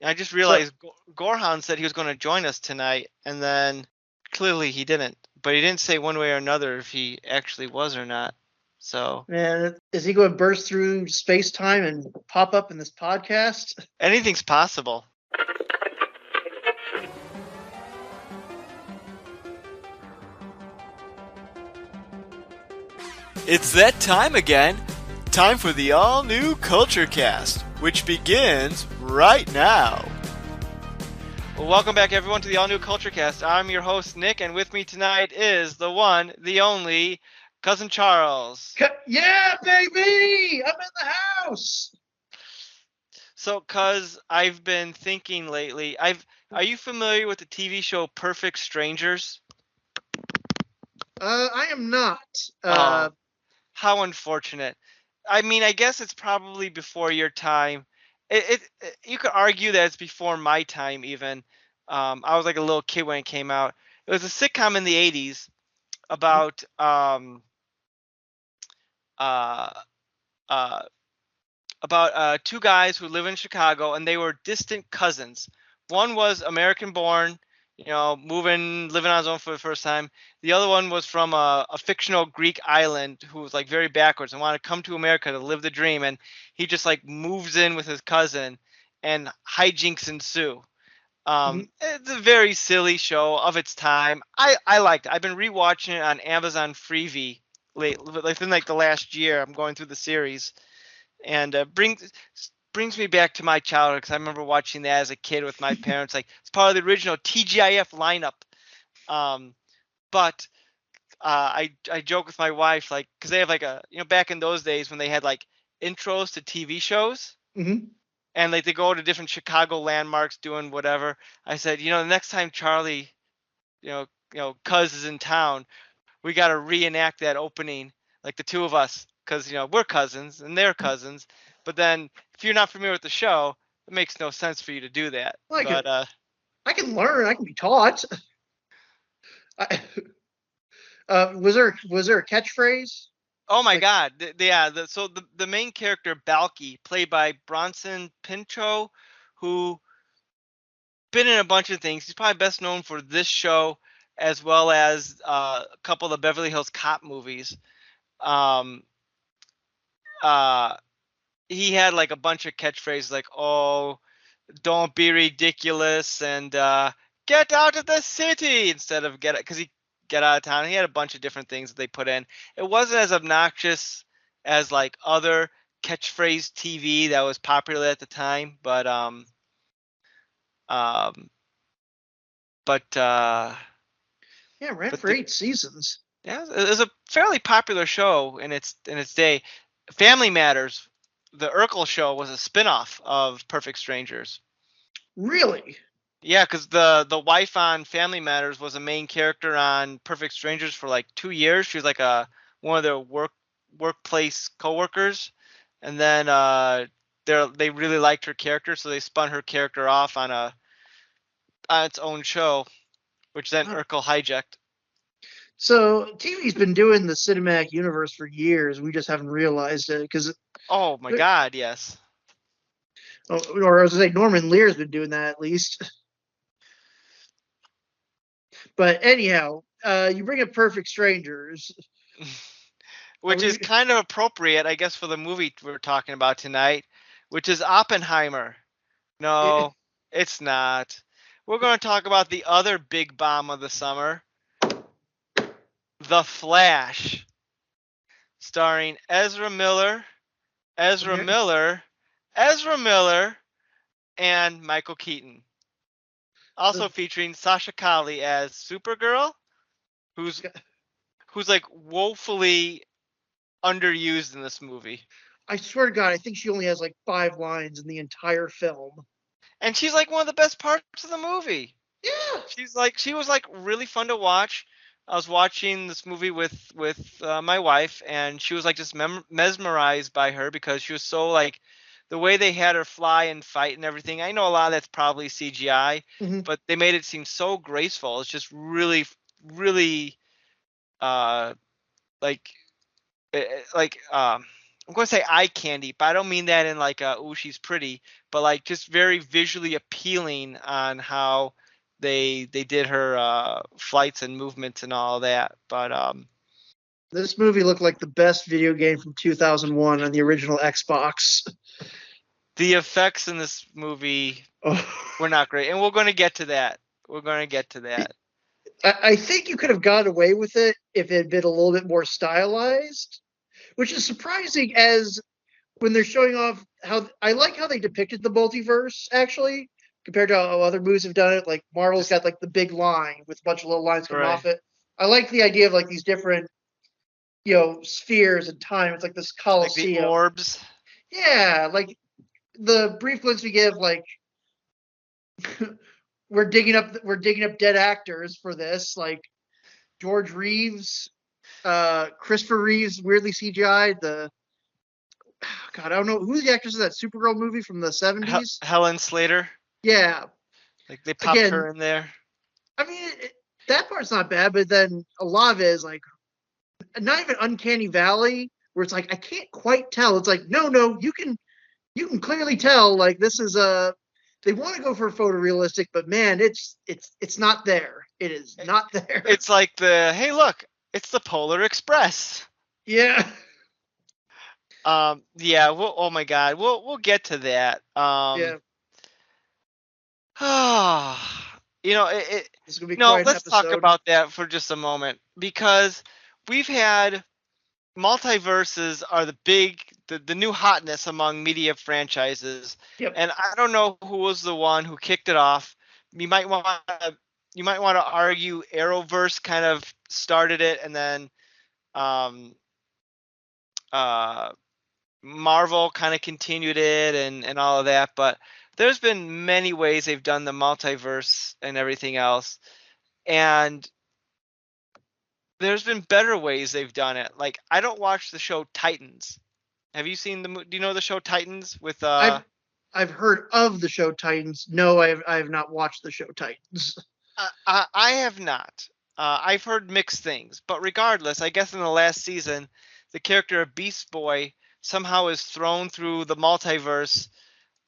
I just So, realized Gorhan said he was going to join us tonight, and then clearly he didn't. But he didn't say one way or another if he actually was or not. So man, is he going to burst through space time and pop up in this podcast? anything's possible. It's that time again. Time for the all-new Culture Cast, which begins right now. Well, welcome back, everyone, to the all-new Culture Cast. I'm your host, Nick, and with me tonight is the one, the only, Cousin Charles. Yeah, baby! I'm in the house! So, cuz I've been thinking lately, are you familiar with the TV show Perfect Strangers? I am not. Oh, how unfortunate. I mean, I guess it's probably before your time. You could argue that it's before my time even. I was like a little kid when it came out. It was a sitcom in the 80s about uh uh two guys who live in Chicago, and they were distant cousins. One was American born, living on his own for the first time. The other one was from a fictional Greek island who was like very backwards and wanted to come to America to live the dream. And he just like moves in with his cousin, and hijinks ensue. Mhm. It's a very silly show of its time. I liked it. I've been rewatching it on Amazon Freevee within like the last year. I'm going through the series, and brings me back to my childhood because I remember watching that as a kid with my parents. Like it's part of the original TGIF lineup. Um, but I joke with my wife like because they have like back in those days when they had like intros to TV shows Mhm. and like they go to different Chicago landmarks doing whatever. I said, the next time Charlie, you know, Cuz is in town, we got to reenact that opening, like the two of us, because we're cousins and they're cousins. But then, if you're not familiar with the show, it makes no sense for you to do that. Like, But I can learn. I can be taught. I, was there a catchphrase? oh my Like, God, yeah. So the main character Balky, played by Bronson Pinchot, who been in a bunch of things. He's probably best known for this show as well as a couple of the Beverly Hills Cop movies. Um, uh, he had like a bunch of catchphrases like "Oh, don't be ridiculous" and "Get out of the city" instead of "Get," because he get out of town. He had a bunch of different things that they put in. It wasn't as obnoxious as like other catchphrase TV that was popular at the time, um, but yeah, ran but for the 8 seasons. yeah, it was a fairly popular show in its day. Family Matters, the Urkel show, was a spin-off of Perfect Strangers. Really? Yeah, because the wife on Family Matters was a main character on Perfect Strangers for like 2 years. She was like a one of their workplace coworkers, and then they really liked her character, so they spun her character off on its own show, which then Wow. Urkel hijacked. So TV's been doing the cinematic universe for years. We just haven't realized it because, Oh my God, yes. or I was gonna say Norman Lear's been doing that at least. But anyhow, you bring up Perfect Strangers. Are Which is we? kind of appropriate, I guess, for the movie we're talking about tonight, which is Oppenheimer. It, No, it's not. We're going to talk about the other big bomb of the summer, The Flash, starring Ezra okay. Miller, Ezra Miller, and Michael Keaton. Also The, featuring Sasha Calle as Supergirl, who's who's like woefully underused in this movie. I swear to God, I think she only has like 5 lines in the entire film. And she's like one of the best parts of the movie. Yeah. She was like really fun to watch. I was watching this movie with my wife, and she was like just mesmerized by her because she was so like the way they had her fly and fight and everything. I know a lot of that's probably CGI, Hmm. but they made it seem so graceful. It's just really uh like like I'm going to say eye candy, but I don't mean that in like ooh, she's pretty, but like just very visually appealing on how they did her flights and movements and all that. But This movie looked like the best video game from 2001 on the original Xbox. the effects in this movie Oh. were not great, and we're going to get to that. We're going to get to that. I think you could have gotten away with it if it had been a little bit more stylized, which is surprising as when they're showing off how I like how they depicted the multiverse actually compared to how other movies have done it. Like Marvel's Just got like the big line with a bunch of little lines coming right, off it. I like the idea of like these different, spheres and time. It's like this like the coliseum. orbs. Yeah, like the brief glimpse we give, like we're digging up dead actors for this, like George Reeves, Christopher Reeves, weirdly CGI. The God, I don't know who's the actress of that Supergirl movie from the 70s. Helen Slater. Yeah, Like they popped again, her in there. I mean that part's not bad, but then a lot of it is like not even Uncanny Valley, where it's like I can't quite tell. It's like no, you can clearly tell like this is a they want to go for photorealistic, but man, it's not there. It is not there. It's like hey, look, it's the Polar Express. Yeah. Yeah, oh my God, we'll get to that. Yeah. This is gonna be No, quite an let's talk episode. about that for just a moment because we've had multiverses are the new hotness among media franchises, Yep. and I don't know who was the one who kicked it off. You might want to you might want to argue Arrowverse kind of started it, and then um, uh, Marvel kind of continued it and all of that. But there's been many ways they've done the multiverse and everything else, and there's been better ways they've done it. Like I don't watch the show Titans. Have you seen do you know the show Titans with I've heard of the show Titans. No, I have not watched the show Titans. I have not. I've heard mixed things, but regardless, I guess in the last season, the character of Beast Boy somehow is thrown through the multiverse,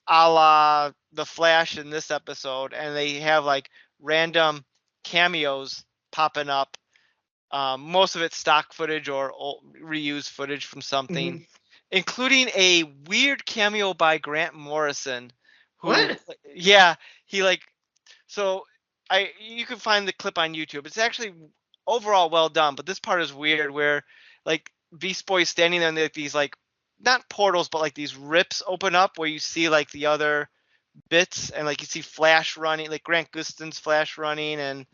a la the Flash in this episode, and they have like random cameos popping up. Most of it's stock footage or reused footage from something, Mhm. including a weird cameo by Grant Morrison, who, What? yeah, he like so you can find the clip on YouTube. It's actually overall well done, but this part is weird where like Beast Boy's standing there and like these like not portals but like these rips open up where you see like the other bits and like you see Flash running, like Grant Gustin's Flash running, and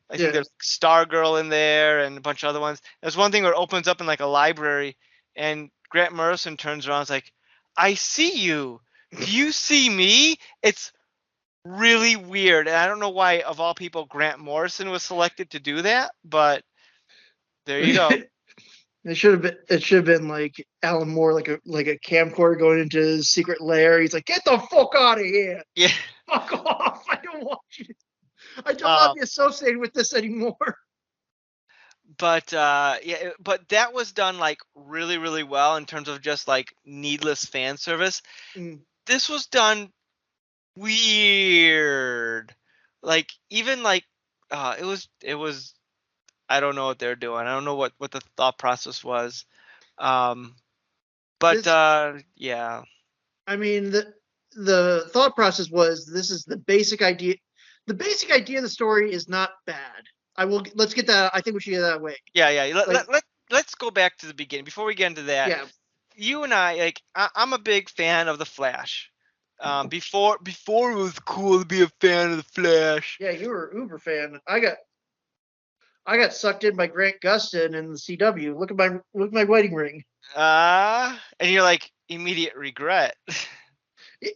I think Yeah. there's Stargirl in there and a bunch of other ones. There's one thing where it opens up in like a library and Grant Morrison turns around and is like, I see you. Do you see me? It's really weird. And I don't know why, of all people, Grant Morrison was selected to do that, but there you go. It should have been like Alan Moore, like a camcorder going into his secret lair. He's like, "Get the fuck out of here! Yeah. Fuck off! I don't want you. I don't want Um, to be associated with this anymore." but that was done like really, really well in terms of just like needless fan service. Mm. This was done weird. Like even like it was I don't know what they're doing. I don't know what the thought process was. Um but This, yeah. I mean, the thought process was this is the basic idea. The basic idea of the story is not bad. Let's get that. I think we should get that way. Yeah. Like, Let's go back to the beginning before we get into that. yeah, You and I, like, I'm a big fan of the Flash. Before it was cool to be a fan of the Flash. yeah, you were Uber fan. I got sucked in by Grant Gustin and the CW. Look at my wedding ring. And you're like immediate regret. It,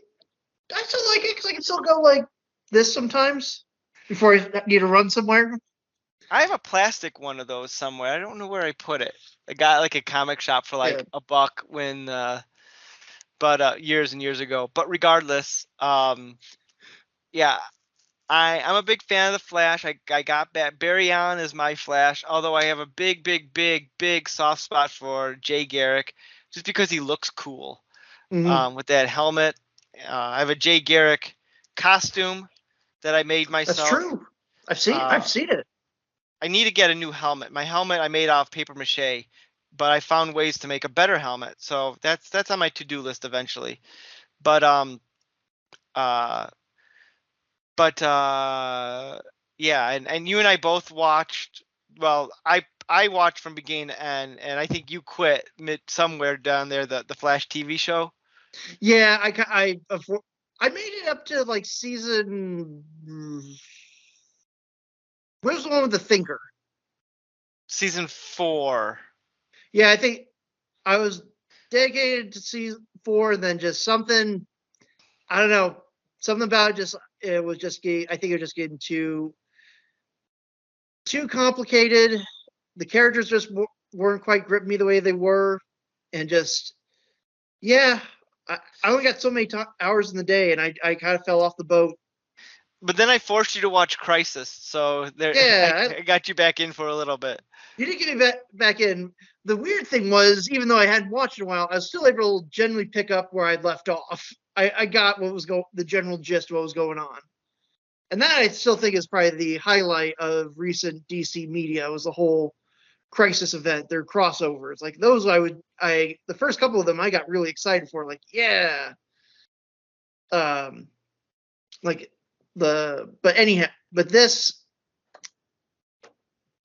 I still like it because I can still go like this sometimes before I need to run somewhere. I have a plastic one of those somewhere. I don't know where I put it. I got like a comic shop for Yeah. like $1 when but years and years ago. But regardless, yeah, I'm a big fan of the Flash. I got that. Barry Allen is my Flash, although I have a big soft spot for Jay Garrick. just because he looks cool Mhm. with that helmet. I have a Jay Garrick costume that I made That's myself. true. I've Uh, seen it. I need to get a new helmet. My helmet I made out of paper mache, but I found ways to make a better helmet. So that's on my to-do list eventually. But uh but yeah, and you and I both watched. Well, I watched from beginning to end, and I think you quit mid somewhere down there, the Flash TV show. Yeah, I made it up to like season. Where's the one with the thinker? Season 4. Yeah, I think I was dedicated to season 4, and then just something. I don't know. Something about it was just getting. I think it was just getting too complicated. The characters just weren't quite gripping me the way they were, and just yeah. I only got so many hours in the day, and I kind of fell off the boat. But then I forced you to watch Crisis, so there Yeah, I got you back in for a little bit. you did get me back in. The weird thing was, even though I hadn't watched it in a while, I was still able to generally pick up where I'd left off. I got what was the general gist of what was going on, and that I still think is probably the highlight of recent DC media was the whole Crisis event, their crossovers. Like those, the first couple of them I got really excited for. Like yeah, um, like but this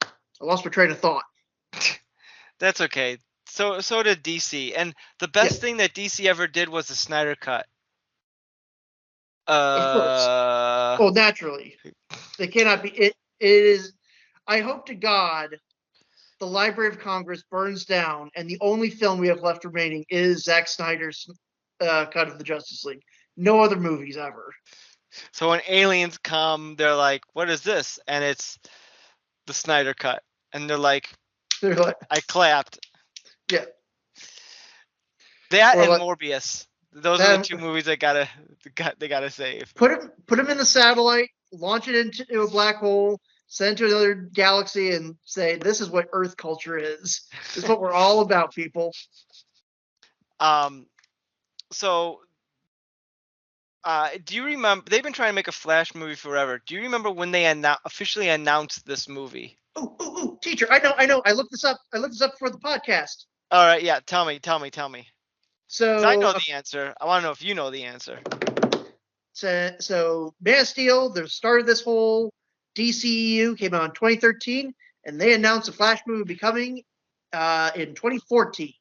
I lost my train of thought. That's okay. So did DC, and the Yeah, best thing that DC ever did was the Snyder Cut. of course. Uh, Well, naturally, they cannot be. It is. I hope to God the Library of Congress burns down, and the only film we have left remaining is Zack Snyder's cut of the Justice League. No other movies ever. so when aliens come, they're like, "What is this?" And it's the Snyder Cut, and they're like, They're like, "I clapped." yeah, That or and like Morbius. Those are the that. two movies they gotta save. Put him in the satellite, launch it into a black hole, send it to another galaxy, and say, "This is what Earth culture is. This is what we're all about, people." Um, so do you remember? They've been trying to make a Flash movie forever. Do you remember when they officially announced this movie? Ooh, teacher, I know. I looked this up. I looked this up for the podcast. All right, yeah. Tell me. Because I So, know the answer. I want to know if you know the answer. so Man of Steel, the start of this whole DCEU came out in 2013, and they announced the Flash movie would be coming in 2014.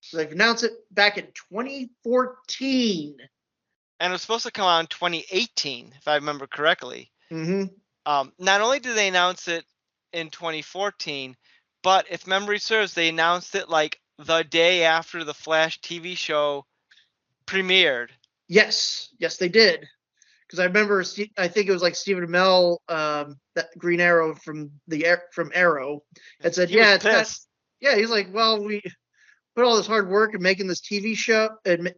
So they've announced it back in 2014. And it was supposed to come out in 2018, if I remember correctly. Mm-hmm. Not only did they announce it in 2014, but if memory serves, they announced it like the day after the Flash TV show premiered. Yes, they did. Because I remember, I think it was like Stephen Amell, that Green Arrow from Arrow, had said, He was "Yeah, it's kind." pissed. Yeah, he's like, "Well, we put all this hard work in making this TV show, and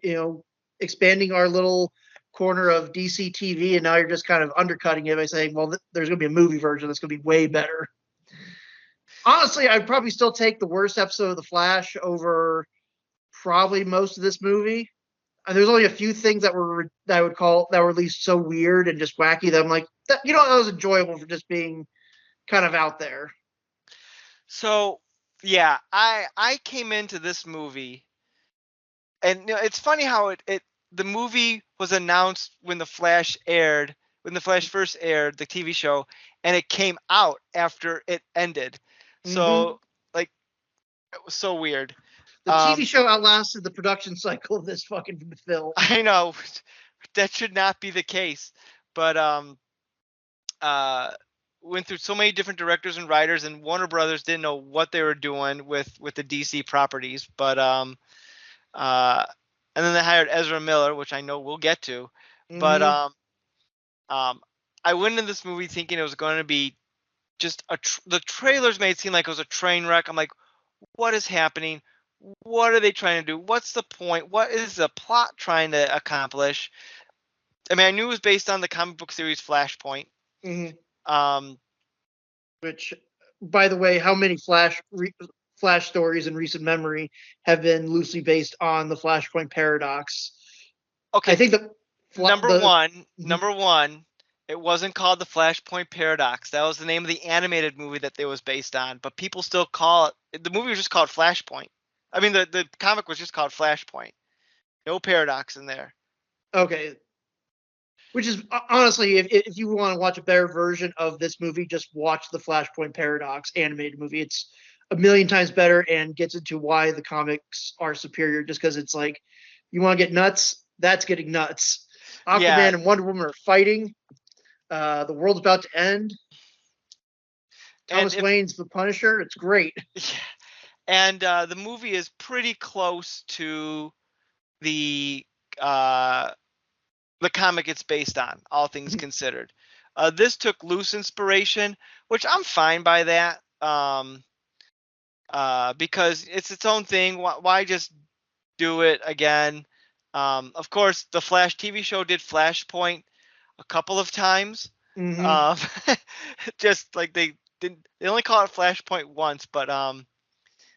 expanding our little corner of DC TV, and now you're just kind of undercutting it by saying, well, there's going to be a movie version that's going to be way better." Honestly, I'd probably still take the worst episode of The Flash over probably most of this movie. There's only a few things that I would call that were at least so weird and just wacky that I'm like, that was enjoyable for just being kind of out there. So yeah, I came into this movie, and it's funny how the movie was announced when the Flash aired, when the Flash first aired, the TV show, and it came out after it ended. Mm-hmm. So like it was so weird. The TV show outlasted the production cycle of this fucking film. I know that should not be the case, but went through so many different directors and writers, and Warner Brothers didn't know what they were doing with the DC properties, but uh, and then they hired Ezra Miller, which I know we'll get to, but Mm-hmm. I went into this movie thinking it was going to be just the trailers made it seem like it was a train wreck. I'm like, what is happening? What are they trying to do? What's the point? What is the plot trying to accomplish? I mean, I knew it was based on the comic book series Flashpoint. Mm-hmm. Um, Which, by the way, how many Flash stories in recent memory have been loosely based on the Flashpoint paradox. Okay, I think number the one, it wasn't called the Flashpoint Paradox. That was the name of the animated movie that it was based on. But people still call it. The movie was just called Flashpoint. I mean, the comic was just called Flashpoint. No paradox in there. okay, which is honestly, if you want to watch a better version of this movie, just watch the Flashpoint Paradox animated movie. It's a million times better and gets into why the comics are superior. Just because it's like, you want to get nuts, that's getting nuts. Yeah, Aquaman and Wonder Woman are fighting. The world's about to end. and Thomas Wayne's the Punisher. It's great. and the movie is pretty close to the uh, the comic it's based on, all things considered. This took loose inspiration, which I'm fine by that, because it's its own thing. Why just do it again? Of course, the Flash TV show did Flashpoint a couple of times. Mm-hmm. Um, just like they only call it Flashpoint once, but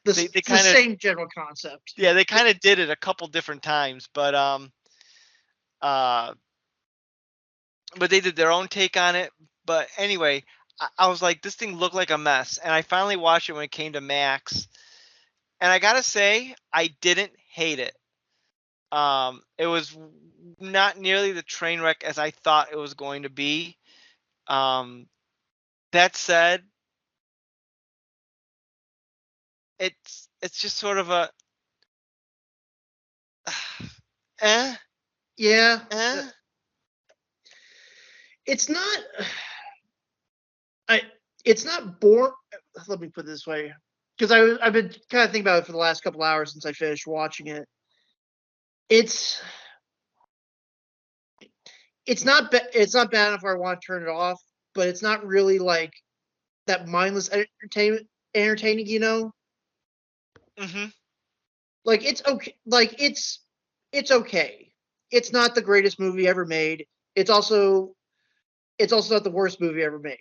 they It's the kind of same general concept. yeah, they kind of did it a couple different times, uh, but they did their own take on it. But anyway, I was like, this thing looked like a mess, and I finally watched it when it came to Max, and I gotta say, I didn't hate it. It was not nearly the train wreck as I thought it was going to be. Um, that said, it's just sort of a eh Yeah, eh. it's not. I. It's not boring. Let me put it this way, because I've been kind of thinking about it for the last couple hours since I finished watching it. It's it's not bad enough where I want to turn it off, but it's not really like that mindless entertaining. Mm-hmm. Like it's okay. Like it's okay. It's not the greatest movie ever made. It's also not the worst movie ever made.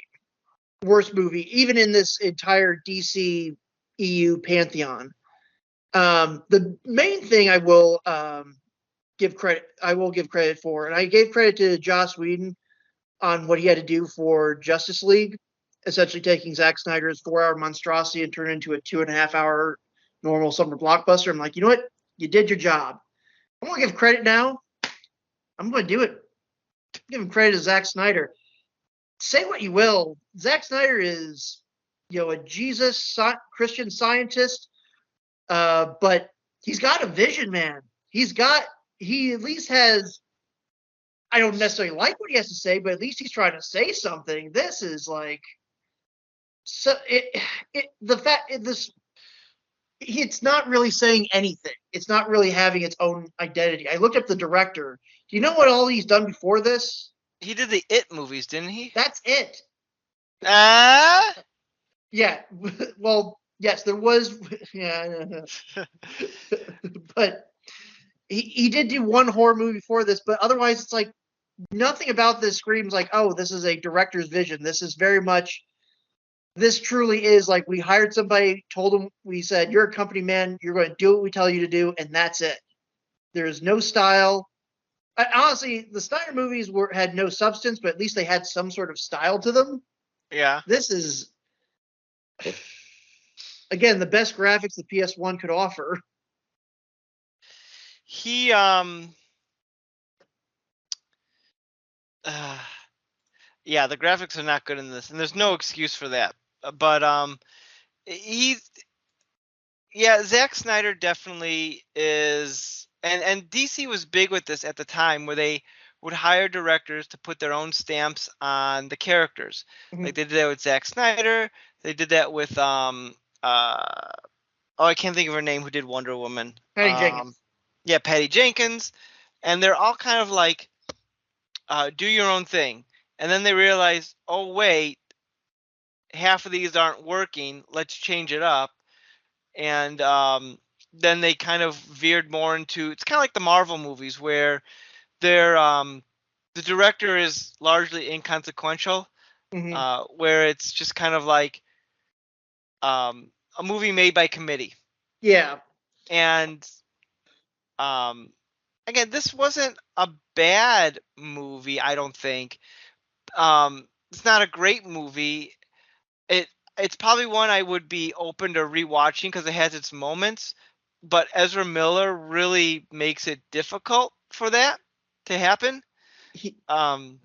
Worst movie, even in this entire DC EU pantheon. The main thing I will give credit for, and I gave credit to Joss Whedon on what he had to do for Justice League, essentially taking Zack Snyder's 4 hour monstrosity and turning it into a 2.5 hour normal summer blockbuster. I'm like, you know what? You did your job. I'm gonna give credit now. I'm gonna do it. I'm giving credit to Zack Snyder. Say what you will, Zack Snyder is, a Jesus Christian scientist, but he's got a vision, man. He at least has. I don't necessarily like what he has to say, but at least he's trying to say something. This is like, so the fact this it's not really saying anything. It's not really having its own identity. I looked up the director. Do you know what all he's done before this? He did the It movies, didn't he? That's it. Ah. Yeah. Well, yes, there was. Yeah. But he did do one horror movie before this, but otherwise it's like nothing about this screams like, oh, this is a director's vision. This is very much. This truly is like we hired somebody, told him, we said, you're a company man, you're going to do what we tell you to do, and that's it. There's no style. Honestly, the Snyder movies had no substance, but at least they had some sort of style to them. Yeah. This is, again, the best graphics the PS1 could offer. He yeah, the graphics are not good in this, and there's no excuse for that. But he's yeah, Zack Snyder definitely is, and DC was big with this at the time, where they would hire directors to put their own stamps on the characters. Mm-hmm. Like they did that with Zack Snyder. They did that with oh, I can't think of her name, who did Wonder Woman. Patty Jenkins. Yeah, Patty Jenkins, and they're all kind of like, do your own thing, and then they realize, oh wait, half of these aren't working. Let's change it up, and then they kind of veered more into, it's kind of like the Marvel movies where they're the director is largely inconsequential, Mm-hmm. where it's just kind of like a movie made by committee. Yeah. And again, this wasn't a bad movie, I don't think. It's not a great movie. It's probably one I would be open to rewatching because it has its moments, but Ezra Miller really makes it difficult for that to happen. He, Um,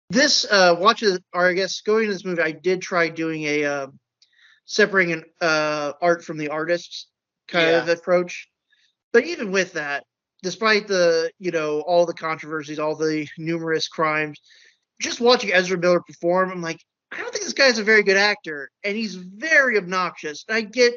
this watches, or I guess going to this movie, I did try doing a separating art from the artists kind yeah, of approach. But even with that, despite the all the controversies, all the numerous crimes, just watching Ezra Miller perform, I'm like, I don't think this guy's a very good actor, and he's very obnoxious. And I get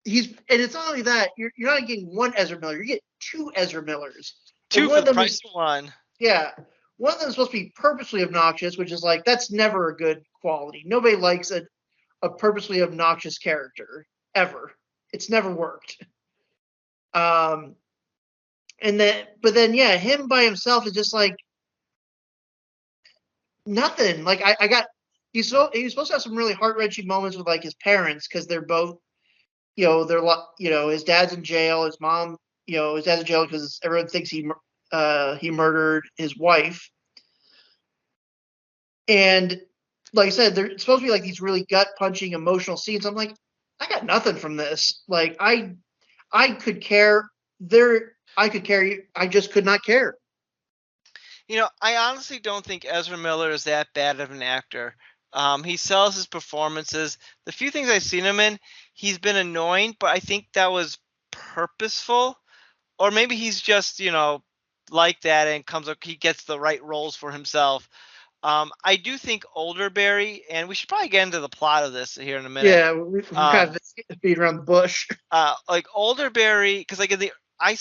and it's not only that you're not getting one Ezra Miller, you get two Ezra Millers, and two one for of the them price is of one. yeah, one of them is supposed to be purposely obnoxious, which is like that's never a good quality. Nobody likes a purposely obnoxious character ever. It's never worked. Um, but then yeah, him by himself is just like nothing. Like I got he was supposed to have some really heart wrenching moments with like his parents because they're both they're his dad's in jail, his mom his dad's in jail because everyone thinks he murdered his wife, and like I said, there's supposed to be like these really gut punching emotional scenes. I'm like, I got nothing from this. Like I could care I could care. I just could not care. I honestly don't think Ezra Miller is that bad of an actor. He sells his performances. The few things I've seen him in, he's been annoying, but I think that was purposeful. Or maybe he's just, like that and he gets the right roles for himself. I do think Olderberry, and we should probably get into the plot of this here in a minute. Yeah, we've kind of beat around the bush. Like Olderberry, because like in the I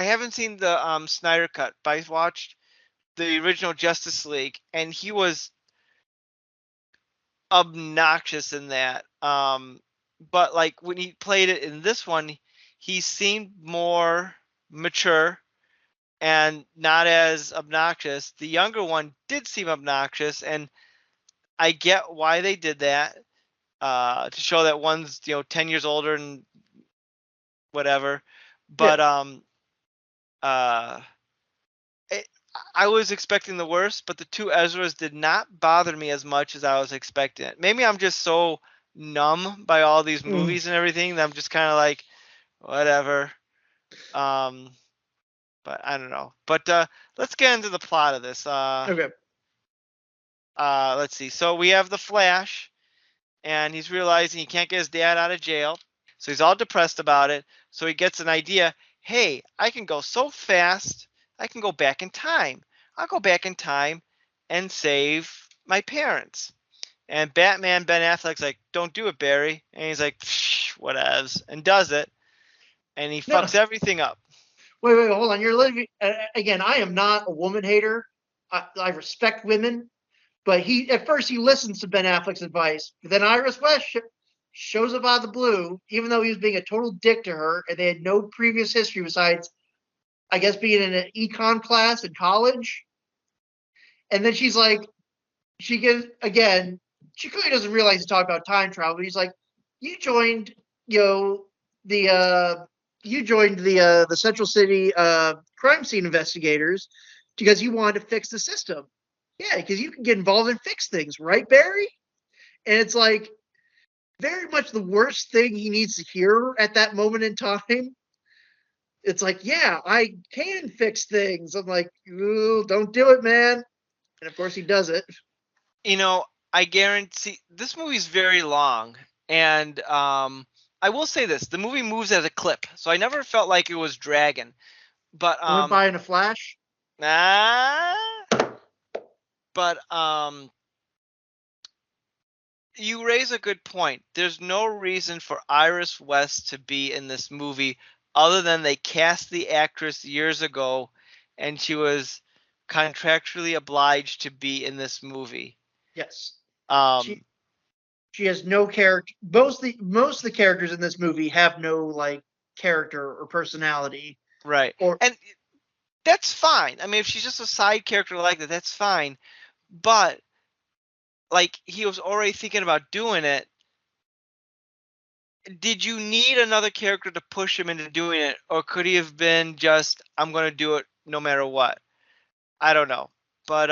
haven't seen the Snyder cut, but I watched the original Justice League, and he was obnoxious in that. But like when he played it in this one, he seemed more mature and not as obnoxious. The younger one did seem obnoxious, and I get why they did that, to show that one's 10 years older and whatever. Yeah. But uh, it, I was expecting the worst, but the two Ezras did not bother me as much as I was expecting it. Maybe I'm just so numb by all these Mm. movies and everything that I'm just kind of like, whatever. Um, but I don't know. But let's get into the plot of this. Okay. Let's see. So we have the Flash, and he's realizing he can't get his dad out of jail. So he's all depressed about it. So he gets an idea. Hey, I can go so fast. I can go back in time. I'll go back in time and save my parents. And Batman Ben Affleck's like, don't do it, Barry. And he's like, whatevs, and does it. And he No. fucks everything up. Wait, hold on. You're living again. I am not a woman hater. I respect women, but at first he listens to Ben Affleck's advice. But then Iris West shows up out of the blue, even though he was being a total dick to her, and they had no previous history besides, I guess, being in an econ class in college. And then she's like, she gets again. She clearly doesn't realize he's talking about time travel. But he's like, you joined, the the Central City crime scene investigators because you wanted to fix the system. Yeah, because you can get involved and fix things, right, Barry? And it's like very much the worst thing he needs to hear at that moment in time. It's like, yeah, I can fix things. I'm like, ooh, don't do it, man. And of course he does it. I guarantee this movie's very long, and I will say this: the movie moves at a clip, so I never felt like it was dragging. But It went by in a flash. ah, but you raise a good point. There's no reason for Iris West to be in this movie other than they cast the actress years ago, and she was contractually obliged to be in this movie. Yes. Um, She has no character. Most of the characters in this movie have no like character or personality. right. Or And that's fine. I mean, if she's just a side character like that's fine. But like he was already thinking about doing it, did you need another character to push him into doing it, or could he have been just, I'm going to do it no matter what? I don't know. But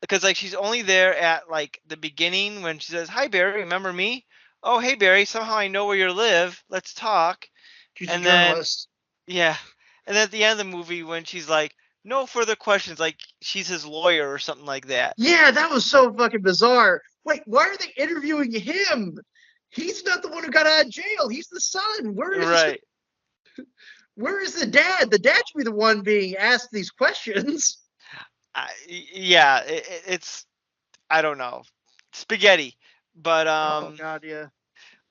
because like she's only there at like the beginning when she says, "Hi Barry, remember me? Oh, hey Barry, somehow I know where you live. Let's talk." She's a And then journalist. yeah, and then at the end of the movie when she's like, "No further questions," like she's his lawyer or something like that. Yeah, that was so fucking bizarre. Wait, why are they interviewing him? He's not the one who got out of jail. He's the son. Right. Where is the dad? The dad should be the one being asked these questions. Yeah, it's I don't know, spaghetti. But Oh god, yeah.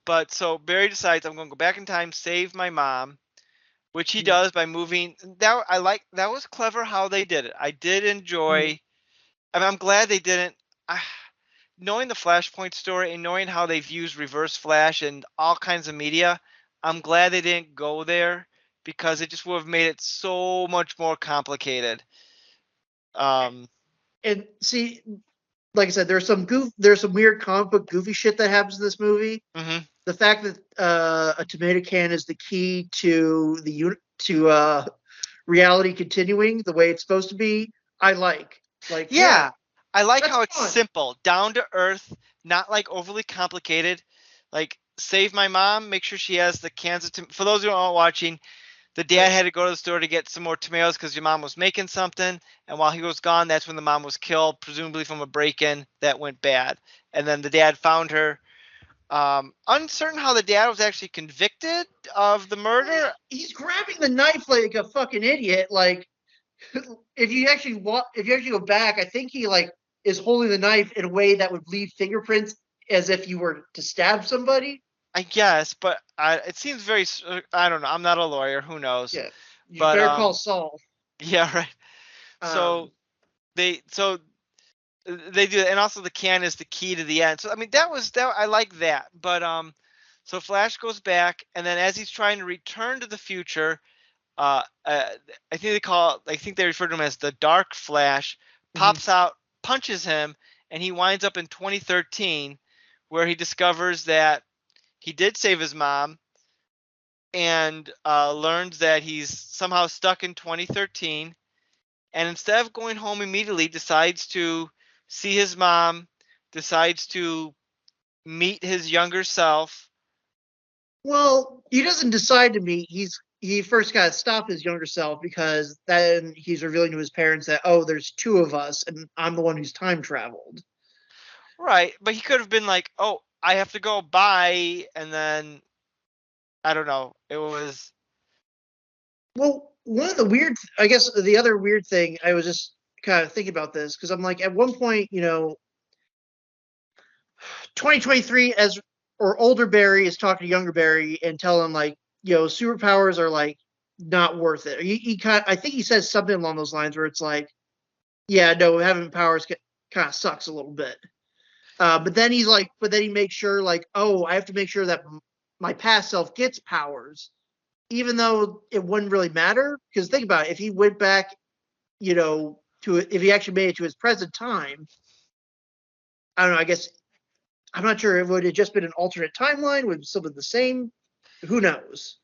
but so Barry decides I'm going to go back in time, save my mom, which he Mhm. does by moving. That was clever how they did it. I did Mhm. enjoy. I mean, I'm glad they didn't. I, knowing the Flashpoint story and knowing how they've used Reverse Flash and all kinds of media, I'm glad they didn't go there because it just would have made it so much more complicated. Um, And see, like I said, there's some weird comic book goofy shit that happens in this movie. mhm. The fact that a tomato can is the key to reality continuing the way it's supposed to be, I like. Like, yeah, Yeah, I like that's how it's fun. simple, down to earth, not like overly complicated. Like save my mom, make sure she has the cans of for those who aren't watching, the dad Right. had to go to the store to get some more tomatoes because your mom was making something, and while he was gone, that's when the mom was killed, presumably from a break-in that went bad. And then the dad found her. Uncertain how the dad was actually convicted of the murder. He's grabbing the knife like a fucking idiot. Like, if you actually go back, I think he like is holding the knife in a way that would leave fingerprints as if you were to stab somebody. I guess, but it seems very. I don't know. I'm not a lawyer. Who knows? Yeah, you But better call Saul. yeah, right. So Um, they so they do, and also the can is the key to the end. So I mean, that I like that. But so Flash goes back, and then as he's trying to return to the future, I think I think they refer to him as the Dark Flash, mhm. pops out, punches him, and he winds up in 2013, where he discovers that he did save his mom, and learns that he's somehow stuck in 2013, and instead of going home immediately, decides to see his mom, decides to meet his younger self. Well, he doesn't decide to meet. He first got to stop his younger self because then he's revealing to his parents that, oh, there's two of us and I'm the one who's time traveled. Right, but he could have been like, "Oh, I have to go, bye," and then I don't know. It was Well, one of the weird, I guess the other weird thing, I was just kind of thinking about this because I'm like, at one point, 2023 as or older Barry is talking to younger Barry and telling him like, superpowers are like not worth it. He kind, I think he says something along those lines where it's like, yeah, no, having powers kind of sucks a little bit. But then but then he makes sure like, oh, I have to make sure that my past self gets powers, even though it wouldn't really matter. Because think about it, if he went back, if he actually made it to his present time, I don't know. I guess I'm not sure. It would have just been an alternate timeline. Would it still be the same? Who knows?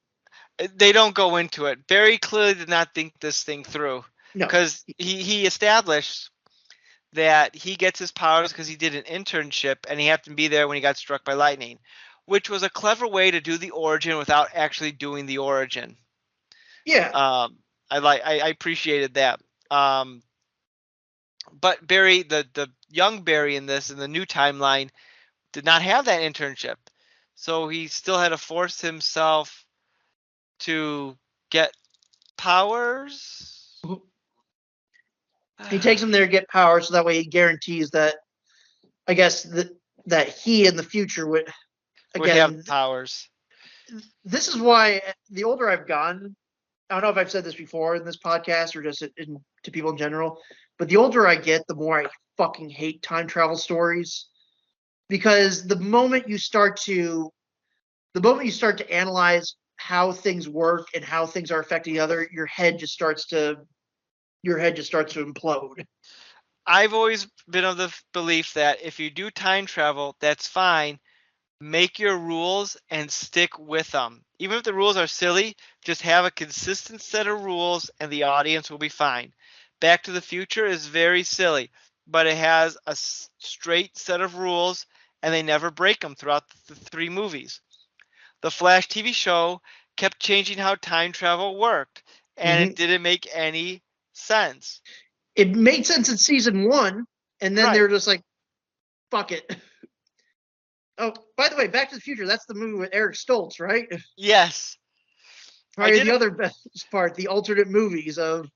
they don't go into it. Barry clearly did not think this thing through No. because he established that he gets his powers because he did an internship and he happened to be there when he got struck by lightning, which was a clever way to do the origin without actually doing the origin. Yeah. I appreciated that. Um, but Barry, the young Barry in the new timeline, did not have that internship, so he still had to force himself to get powers. He takes him there to get power, so that way he guarantees that. I guess that he in the future would Would have again. powers. This is why the older I've gotten, I don't know if I've said this before in this podcast or just to people in general, but the older I get, the more I fucking hate time travel stories because the moment you start to analyze how things work and how things are affecting the other, your head just starts to implode. I've always been of the belief that if you do time travel, that's fine. make your rules and stick with them. Even if the rules are silly, just have a consistent set of rules and the audience will be fine. Back to the Future is very silly, but it has a straight set of rules and they never break them throughout the three movies. The Flash TV show kept changing how time travel worked, and it Mhm. didn't make any sense. It made sense in season 1, and then they Right. were just like, "Fuck it." Oh, by the way, Back to the Future. That's the movie with Eric Stoltz, right? Yes. I Probably did the other best part, the alternate movies of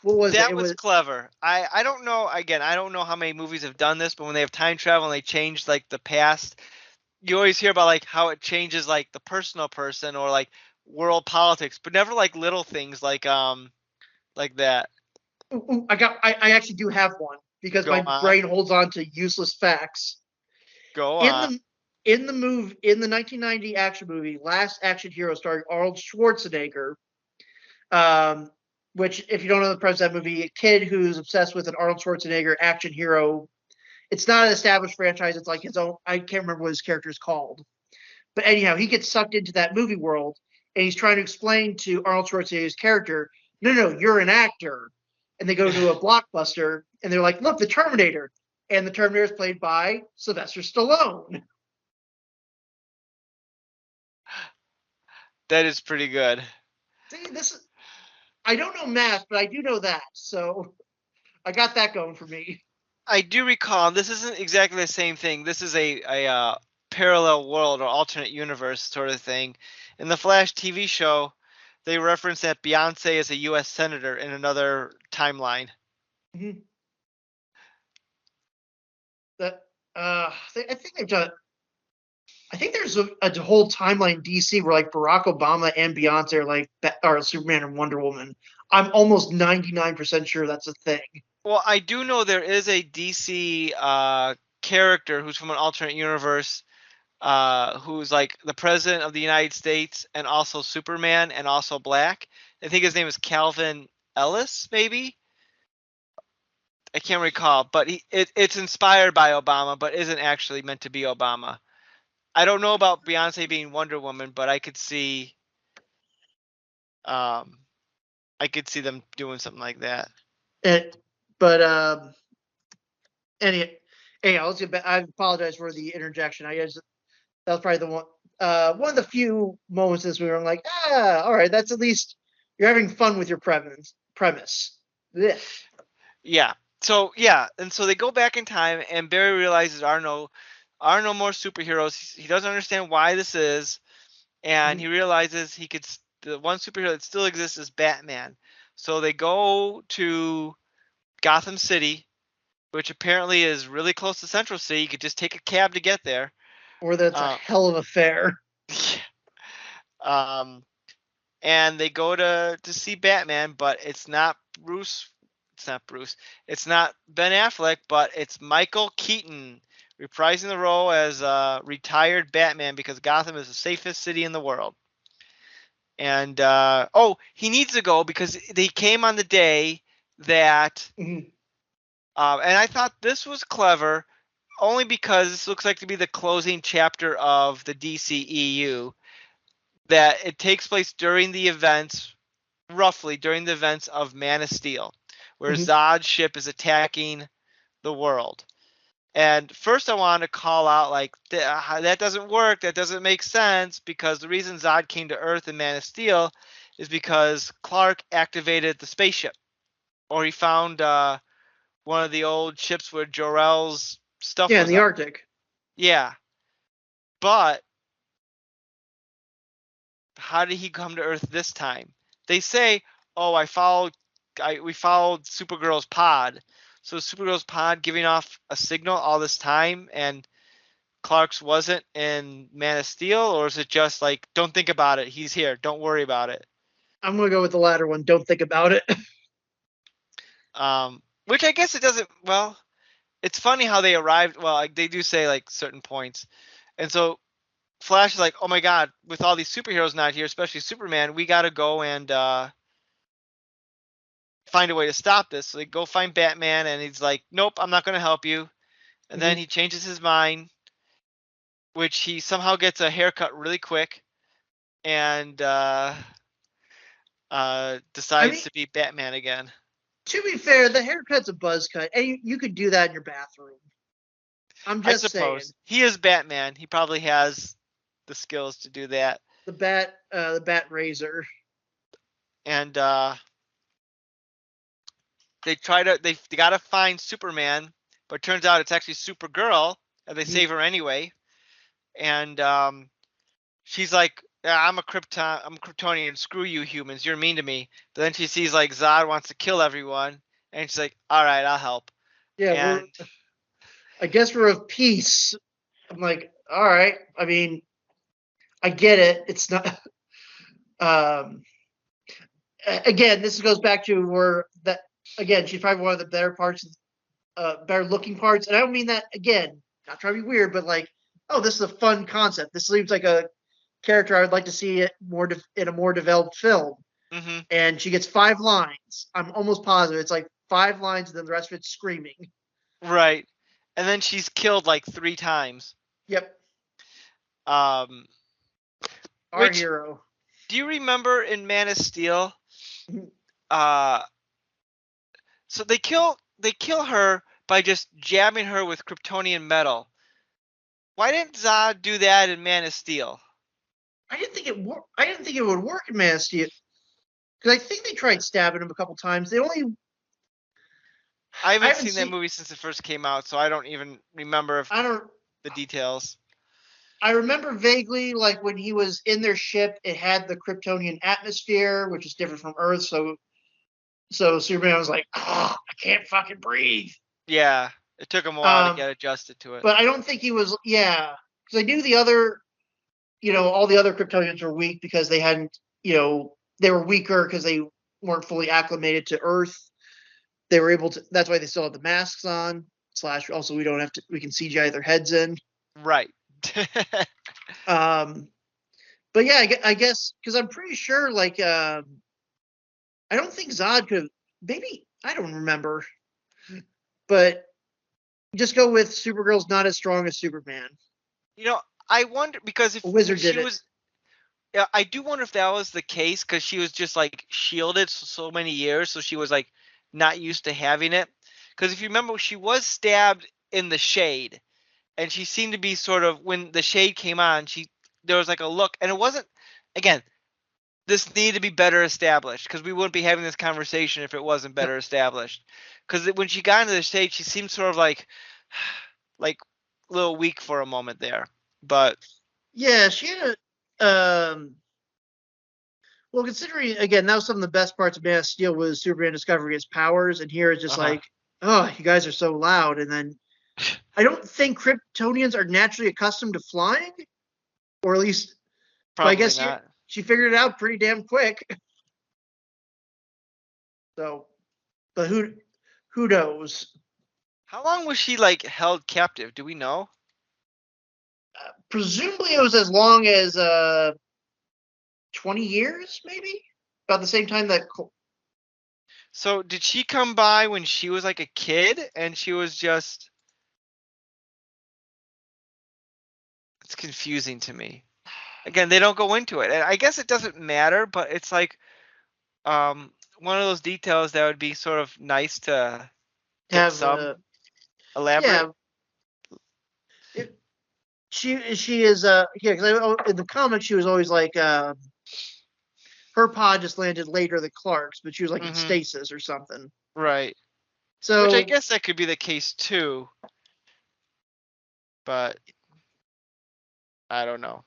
what was it? that It was was clever. I don't know, again, I don't know how many movies have done this, but when they have time travel and they change like the past, you always hear about like how it changes like the personal person or like world politics, but never like little things like that. ooh, I actually do have one because Go my on. brain holds on to useless facts. Go In on. the 1990 action movie Last Action Hero starring Arnold Schwarzenegger, um, which if you don't know the premise of that movie, a kid who's obsessed with an Arnold Schwarzenegger action hero. It's not an established franchise. It's like his own. I can't remember what his character is called. But anyhow, he gets sucked into that movie world, and he's trying to explain to Arnold Schwarzenegger's character, "No, no, you're an actor." And they go to a blockbuster, and they're like, "Look, the Terminator," and the Terminator is played by Sylvester Stallone. That is pretty good. See, this is I don't know math, but I do know that, so I got that going for me. I do recall this isn't exactly the same thing. This is a parallel world or alternate universe sort of thing. In the Flash TV show, they reference that Beyonce is a U.S. senator in another timeline. Mhm. That I think they've done. I think there's a whole timeline in DC where like Barack Obama and Beyonce are like are Superman and Wonder Woman. I'm almost 99% sure that's a thing. Well, I do know there is a DC character who's from an alternate universe, who's like the president of the United States and also Superman and also black. I think his name is Calvin Ellis, maybe. I can't recall, but it's inspired by Obama, but isn't actually meant to be Obama. I don't know about Beyonce being Wonder Woman, but um, I could see them doing something like that. And, but any anyhow, let's get back. I apologize for the interjection. I guess that was probably the one of the few moments this movie where I'm like, all right, that's at least you're having fun with your premise. Blech. Yeah. So yeah, and so they go back in time, and Barry realizes are no more superheroes. He doesn't understand why this is, and he Mhm. realizes the one superhero that still exists is Batman. So they go to Gotham City, which apparently is really close to Central City. You could just take a cab to get there. Or that's a Uh, hell of a fare. um, and they go to see Batman, but it's not Bruce. It's not Bruce. It's not Ben Affleck, but it's Michael Keaton reprising the role as retired Batman because Gotham is the safest city in the world. And he needs to go because they came on the day that. Mhm. And I thought this was clever, only because this looks like to be the closing chapter of the DCEU. That it takes place during the events, roughly during the events of Man of Steel, where Mhm. Zod's ship is attacking the world. And first, I wanted to call out like that doesn't work. That doesn't make sense because the reason Zod came to Earth in Man of Steel is because Clark activated the spaceship, or he found one of the old ships where Jor-El's stuff Yeah, in was the on. Arctic. Yeah, but how did he come to Earth this time? They say, "Oh, we followed Supergirl's pod." So Supergirl's pod giving off a signal all this time, and Clark's wasn't in Man of Steel, or is it just like, don't think about it, he's here, don't worry about it? I'm gonna go with the latter one. Don't think about it. Which I guess it doesn't. Well, it's funny how they arrived. Well, like, they do say like certain points, and so Flash is like, oh my god, with all these superheroes not here, especially Superman, we gotta go and find a way to stop this. So they go find Batman, and he's like, nope, I'm not gonna help you. And then Mhm. he changes his mind, which he somehow gets a haircut really quick and I decides mean, to be Batman again. to be fair, the haircut's a buzz cut, and you could do that in your bathroom. I'm I just saying. suppose he is Batman. He probably has the skills to do that. The bat razor. And they gotta find Superman, but it turns out it's actually Supergirl, and they save her anyway. And she's like, yeah, I'm a Kryptonian. Screw you, humans. You're mean to me. But then she sees like Zod wants to kill everyone, and she's like, all right, I'll help. Yeah, And I guess we're of peace. I'm like, all right. I mean, I get it. It's not. Um, again, this goes back to where that again. She's probably one of the better parts, better looking parts, and I don't mean that again. Not trying to be weird, but like, oh, this is a fun concept. This seems like a character I would like to see it more in a more developed film. mm-hmm, And she gets 5 lines. I'm almost positive it's like 5 lines, and then the rest of it's screaming. right, and then she's killed like 3 times. Yep, Um, our which hero. do you remember in Man of Steel? Mhm. Uh, so they kill her by just jabbing her with Kryptonian metal. Why didn't Zod do that in Man of Steel? I didn't think I didn't think it would work in Man of Steel because I think they tried stabbing him a couple times. I I haven't haven't seen that seen. movie since it first came out, so I don't even remember I don't. the details. I remember vaguely like when he was in their ship, it had the Kryptonian atmosphere, which is different from Earth. So Superman was like, "Oh, I can't fucking breathe." Yeah, it took him a while to Um, get adjusted to it. but I don't think he was. Yeah, because I knew the other, all the other Kryptonians were weak because they hadn't, they were weaker because they weren't fully acclimated to Earth. They were able to. That's why they still have the masks on. Slash, also we don't have to. We can CGI their heads in. Right. Um, but yeah, I guess because I'm pretty sure like I don't think Zod could. Maybe I don't remember, but just go with Supergirl's not as strong as Superman. I wonder because A if wizard she did it. was, yeah, I do wonder if that was the case because she was just like shielded so many years, so she was like not used to having it. Because if you remember, she was stabbed in the shade, and she seemed to be sort of when the shade came on, there was like a look, and it wasn't. Again, this needed to be better established because we wouldn't be having this conversation if it wasn't No, better established. Because when she got into the shade, she seemed sort of like a little weak for a moment there, but yeah, she had a. Well, considering again, that was some of the best parts of Man of Steel was Superman discovering his powers, and here it's just uh-huh. like, oh, you guys are so loud, and then I don't think Kryptonians are naturally accustomed to flying, or at least, but I Probably guess not. she figured it out pretty damn quick. So, but who knows? How long was she like held captive? Do we know? Presumably, it was as long as 20 years, maybe about the same time that. So did she come by when she was like a kid and she was just it's confusing to me. Again, they don't go into it. And I guess it doesn't matter, but it's like one of those details that would be sort of nice to get Have some elaborate. yeah, it, she is yeah, because in the comics she was always like her pod just landed later than Clark's, but she was like in Mhm. stasis or something. Right. Which I So guess that could be the case too, but I don't know.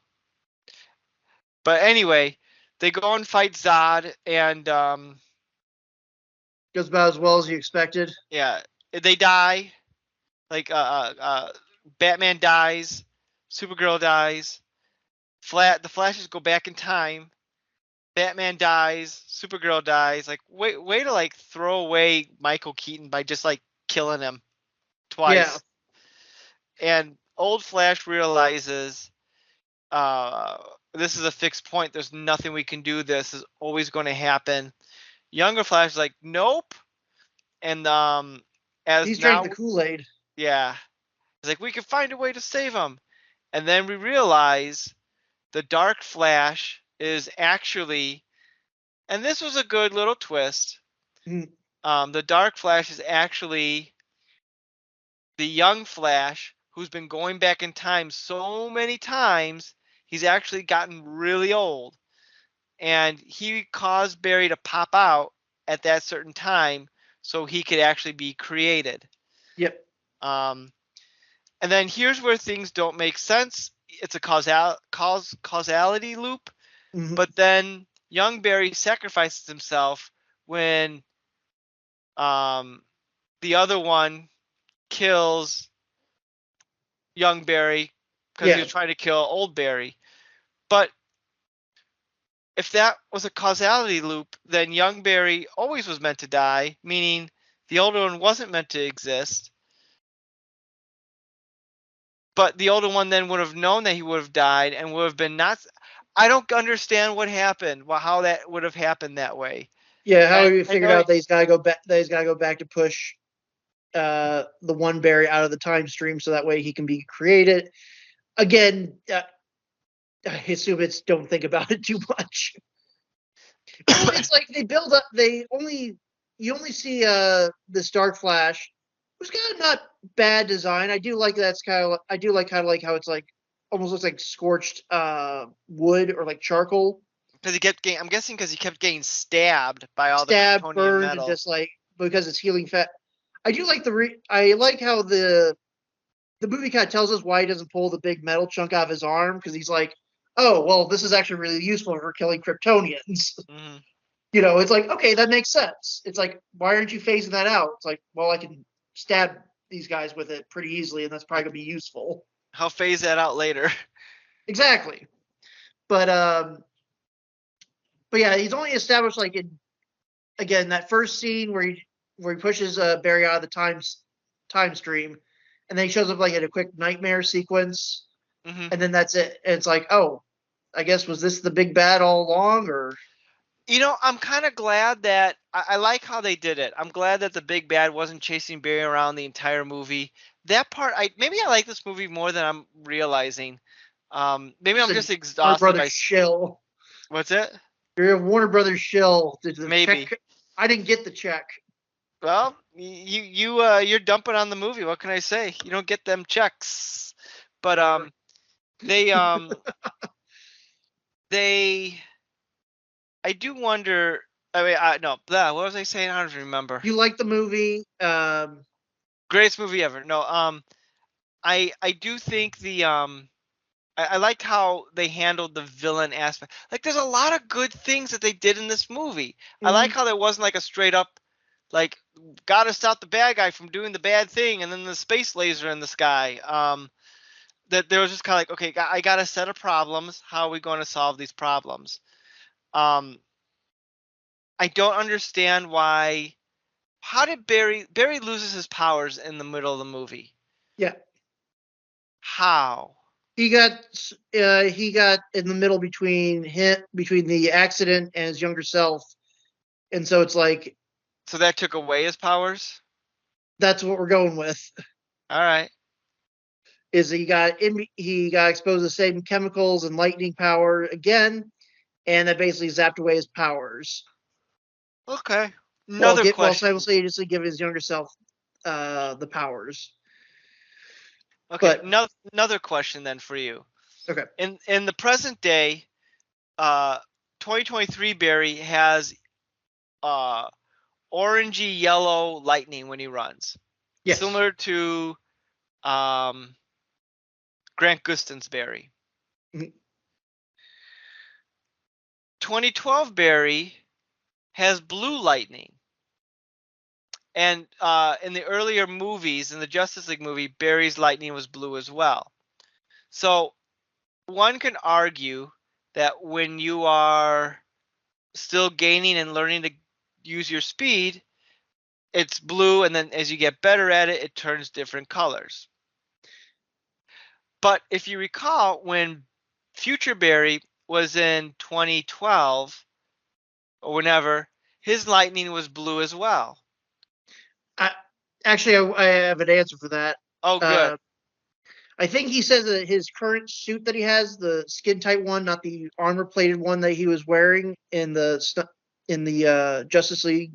But anyway, they go and fight Zod, and goes about as well as you expected. yeah, they die. Like Batman dies, Supergirl dies, the Flashes go back in time. Batman dies, Supergirl dies. Like way to like throw away Michael Keaton by just like killing him Yeah, twice. And old Flash realizes this is a fixed point. There's nothing we can do. This is always going to happen. Younger Flash is like, nope. And as he's drank the now, Kool-Aid. yeah, he's like, we can find a way to save him. And then we realize the Dark Flash is actually, and this was a good little twist. Mhm. The Dark Flash is actually the young Flash who's been going back in time so many times, he's actually gotten really old. And he caused Barry to pop out at that certain time so he could actually be created. Yep. Um, and then here's where things don't make sense. It's a causality loop, Mhm. but then young Barry sacrifices himself when the other one kills young Barry because he Yeah. was trying to kill old Barry. But if that was a causality loop, then young Barry always was meant to die, meaning the older one wasn't meant to exist. But the older one then would have known that he would have died and would have been not. I don't understand what happened, how that would have happened that way. Yeah. How he I figured know. out that he's got to go back. That he's got to go back to push the one Barry out of the time stream so that way he can be created again. I assume it's don't think about it too much. Well, it's like they build up. You only see this Dark Flash, who's got a not bad design. I do like that's kind of. I do like kind of like how it's like almost looks like scorched wood or like charcoal. Because he kept getting, I'm guessing because he kept getting stabbed by all the Stabbed, Kryptonian burned, and metal. just like because it's healing fat. I do like I like how the movie kind of tells us why he doesn't pull the big metal chunk out of his arm because he's like, oh well, this is actually really useful for killing Kryptonians. Mm-hmm. It's like okay, that makes sense. It's like why aren't you phasing that out? It's like well, I can stab these guys with it pretty easily, and that's probably gonna be useful. He'll phase that out later. Exactly, but but yeah, he's only established like in again that first scene where he pushes Barry out of the time stream, and then he shows up like in a quick nightmare sequence, Mm-hmm. and then that's it. And it's like, oh, I guess was this the big bad all along, or I'm kind of glad that I like how they did it. I'm glad that the big bad wasn't chasing Barry around the entire movie. That part, maybe I like this movie more than I'm realizing. Maybe just I'm a just Warner exhausted Brothers by shill? what's it? You're a Warner Brothers shill. Did the Maybe. check? I didn't get the check. Well, you're dumping on the movie. What can I say? You don't get them checks. But Whatever. they they I do wonder. I mean, no, what was I saying? I don't remember. You like the movie? Greatest movie ever. No, I do think I liked how they handled the villain aspect. Like, there's a lot of good things that they did in this movie. I like Mhm. how there wasn't like a straight up, like, gotta stop the bad guy from doing the bad thing, and then the space laser in the sky. That there was just kind of like, okay, I got a set of problems. How are we going to solve these problems? Um, I don't understand why. How did Barry loses his powers in the middle of the movie? Yeah, How? he got in the middle between the accident and his younger self, and so it's like So that took away his powers? that's what we're going with. All right. Is he got exposed to the same chemicals and lightning power again, and that basically zapped away his powers. Okay. Another While question. simultaneously giving his younger self the powers. Okay, But another question then for you. okay, In the present day, uh, 2023 Barry has uh orangey yellow lightning when he runs, yes, similar to um Grant Gustin's Barry. Mhm. 2012 Barry has blue lightning. And in the earlier movies, in the Justice League movie, Barry's lightning was blue as well. So one can argue that when you are still gaining and learning to use your speed, it's blue, and then as you get better at it, it turns different colors. But if you recall, when Future Barry was in 2012 or whenever, his lightning was blue as well. I actually I have an answer for that. Oh, good. Uh, I think he says that his current suit that he has, the skin tight one, not the armor plated one that he was wearing in the Justice League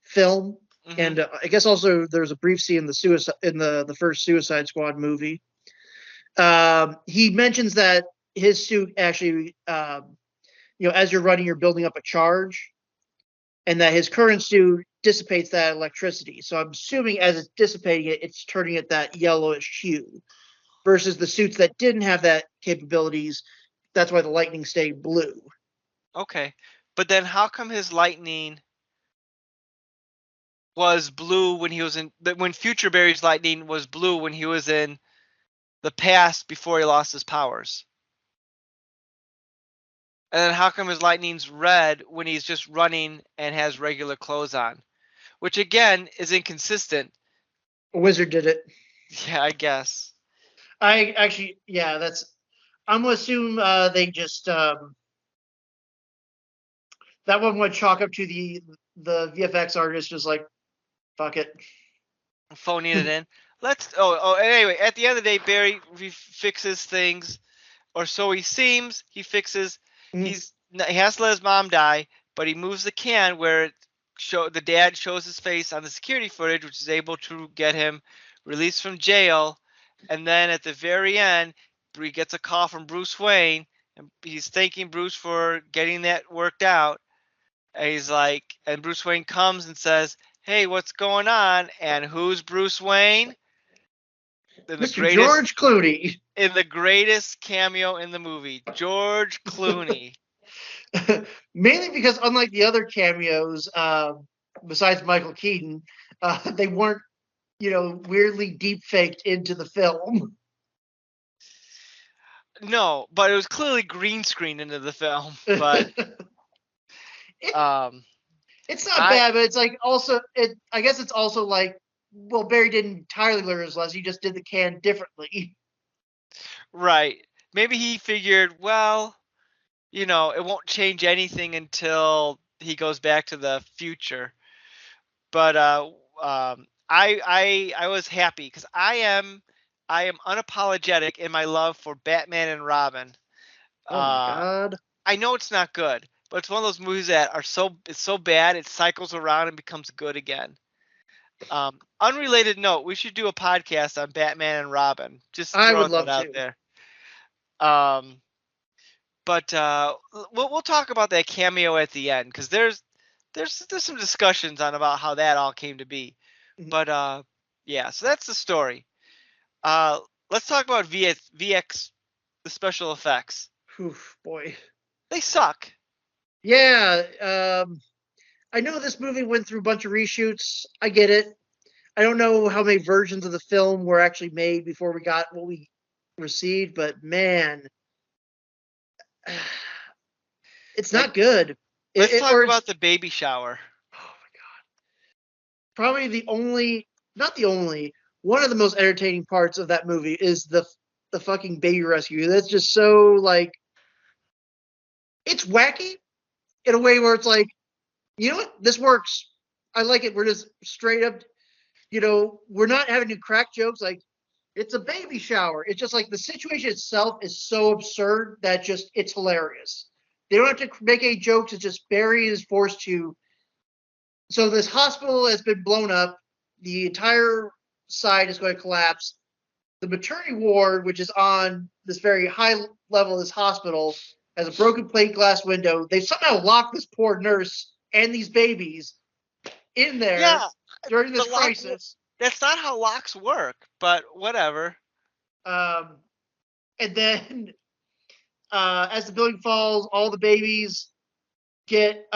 film, Hmm. and I guess also there's a brief scene in the first Suicide Squad movie. He mentions that his suit actually, as you're running, you're building up a charge, and that his current suit dissipates that electricity. So I'm assuming as it's dissipating it, it's turning it that yellowish hue. Versus the suits that didn't have that capabilities, that's why the lightning stayed blue. Okay, but then how come his lightning was blue when he was when Future Barry's lightning was blue when he was in the past before he lost his powers? And then how come his lightning's red when he's just running and has regular clothes on? Which again is inconsistent. A wizard did it. Yeah, I guess. I actually, yeah, that's. I'm gonna assume they just that one would chalk up to the VFX artist just like fuck it. Phoning it in. Anyway, at the end of the day, Barry fixes things, or so he seems. He fixes. He has to let his mom die, but he moves the can where the dad shows his face on the security footage, which is able to get him released from jail. And then at the very end, he gets a call from Bruce Wayne, and he's thanking Bruce for getting that worked out. And he's like, and Bruce Wayne comes and says, "Hey, what's going on?" And who's Bruce Wayne? In the Mr. greatest George Clooney. in the greatest cameo in the movie, George Clooney. Mainly because unlike the other cameos, besides Michael Keaton, they weren't, weirdly deep faked into the film. No, but it was clearly green screened into the film. But um, It's not I bad, but it's like also it. I guess it's also like, well, Barry didn't entirely learn his lesson. He just did the can differently. right. Maybe he figured, well, it won't change anything until he goes back to the future. But I was happy because I am unapologetic in my love for Batman and Robin. Oh my Uh, god! I know it's not good, but it's one of those movies that it's so bad it cycles around and becomes good again. Unrelated note, we should do a podcast on Batman and Robin. Just I would throwing that love out to. there. Um, but we'll talk about that cameo at the end because there's some discussions on about how that all came to be. But yeah, so that's the story. Uh, let's talk about VX, the special effects. Oof, boy. They suck. Yeah. I know this movie went through a bunch of reshoots. I get it. I don't know how many versions of the film were actually made before we got what we received, but man, it's Like, not good. let's talk Or it's about the baby shower. probably not the only, one of the most entertaining parts of that movie is the fucking baby rescue. That's just so like it's wacky in a way where it's like, you know what, this works. I like it. We're just straight up, we're not having to crack jokes like it's a baby shower. It's just like the situation itself is so absurd that just it's hilarious. They don't have to make any jokes. It's just Barry is forced to. So this hospital has been blown up. The entire side is going to collapse. The maternity ward, which is on this very high level of this hospital, has a broken plate glass window. They somehow locked this poor nurse and these babies in there Yeah, during the this lock. crisis. That's not how locks work, but whatever. Um, and then as the building falls, all the babies get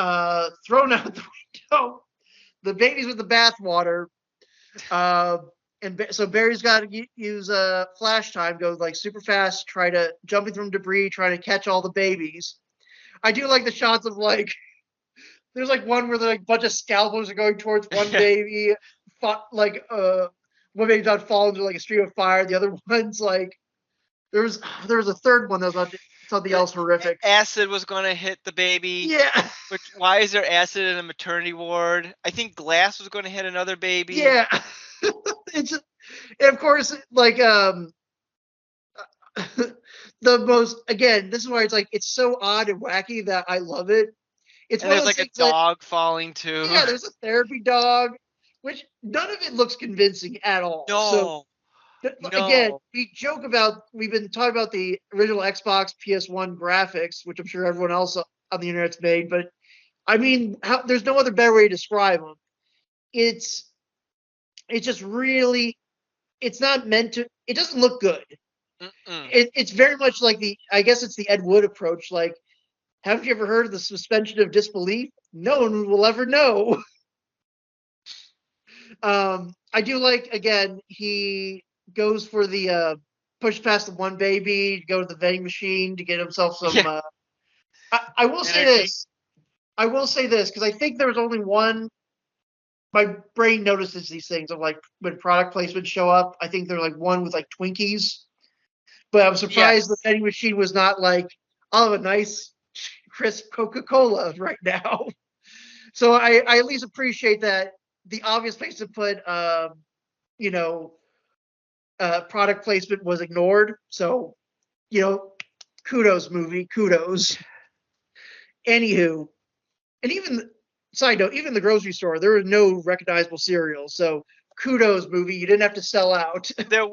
thrown out the window. The babies with the bathwater. So Barry's got to use flash time, go like super fast, try to jumping through debris, trying to catch all the babies. I do like the shots of like there's like one where like a bunch of scalpels are going towards one baby, like one baby's about to fall into like a stream of fire. The other one's like there was a third one that was about to, something else horrific. Acid was going to hit the baby. Yeah. Which, why is there acid in a maternity ward? I think glass was going to hit another baby. Yeah. It's and of course like the most, again, this is why it's like it's so odd and wacky that I love it. It's And one of there's those like a things that, dog falling too. yeah, there's a therapy dog, which none of it looks convincing at all. So No, again, no. we've been talking about the original Xbox PS1 graphics, which I'm sure everyone else on the internet's made, but I mean, there's no other better way to describe them. It's it's just really, it's not meant to. It doesn't look good. Mm-mm. It's very much like I guess it's the Ed Wood approach. Like, haven't you ever heard of the suspension of disbelief? No one will ever know. I do like, again, he goes for the push past the one baby, go to the vending machine to get himself some. Yeah, I will say energy. this. I will say this because I think there was only one. My brain notices these things of like when product placements show up. I think there's like one with like Twinkies, but I'm surprised the Yes. vending machine was not like, I'll have a nice crisp Coca-Cola right now. So I at least appreciate that the obvious place to put you know product placement was ignored. So, you know, kudos movie, kudos. Anywho, and even side note, even the grocery store, there were no recognizable cereals. So kudos movie, you didn't have to sell out. There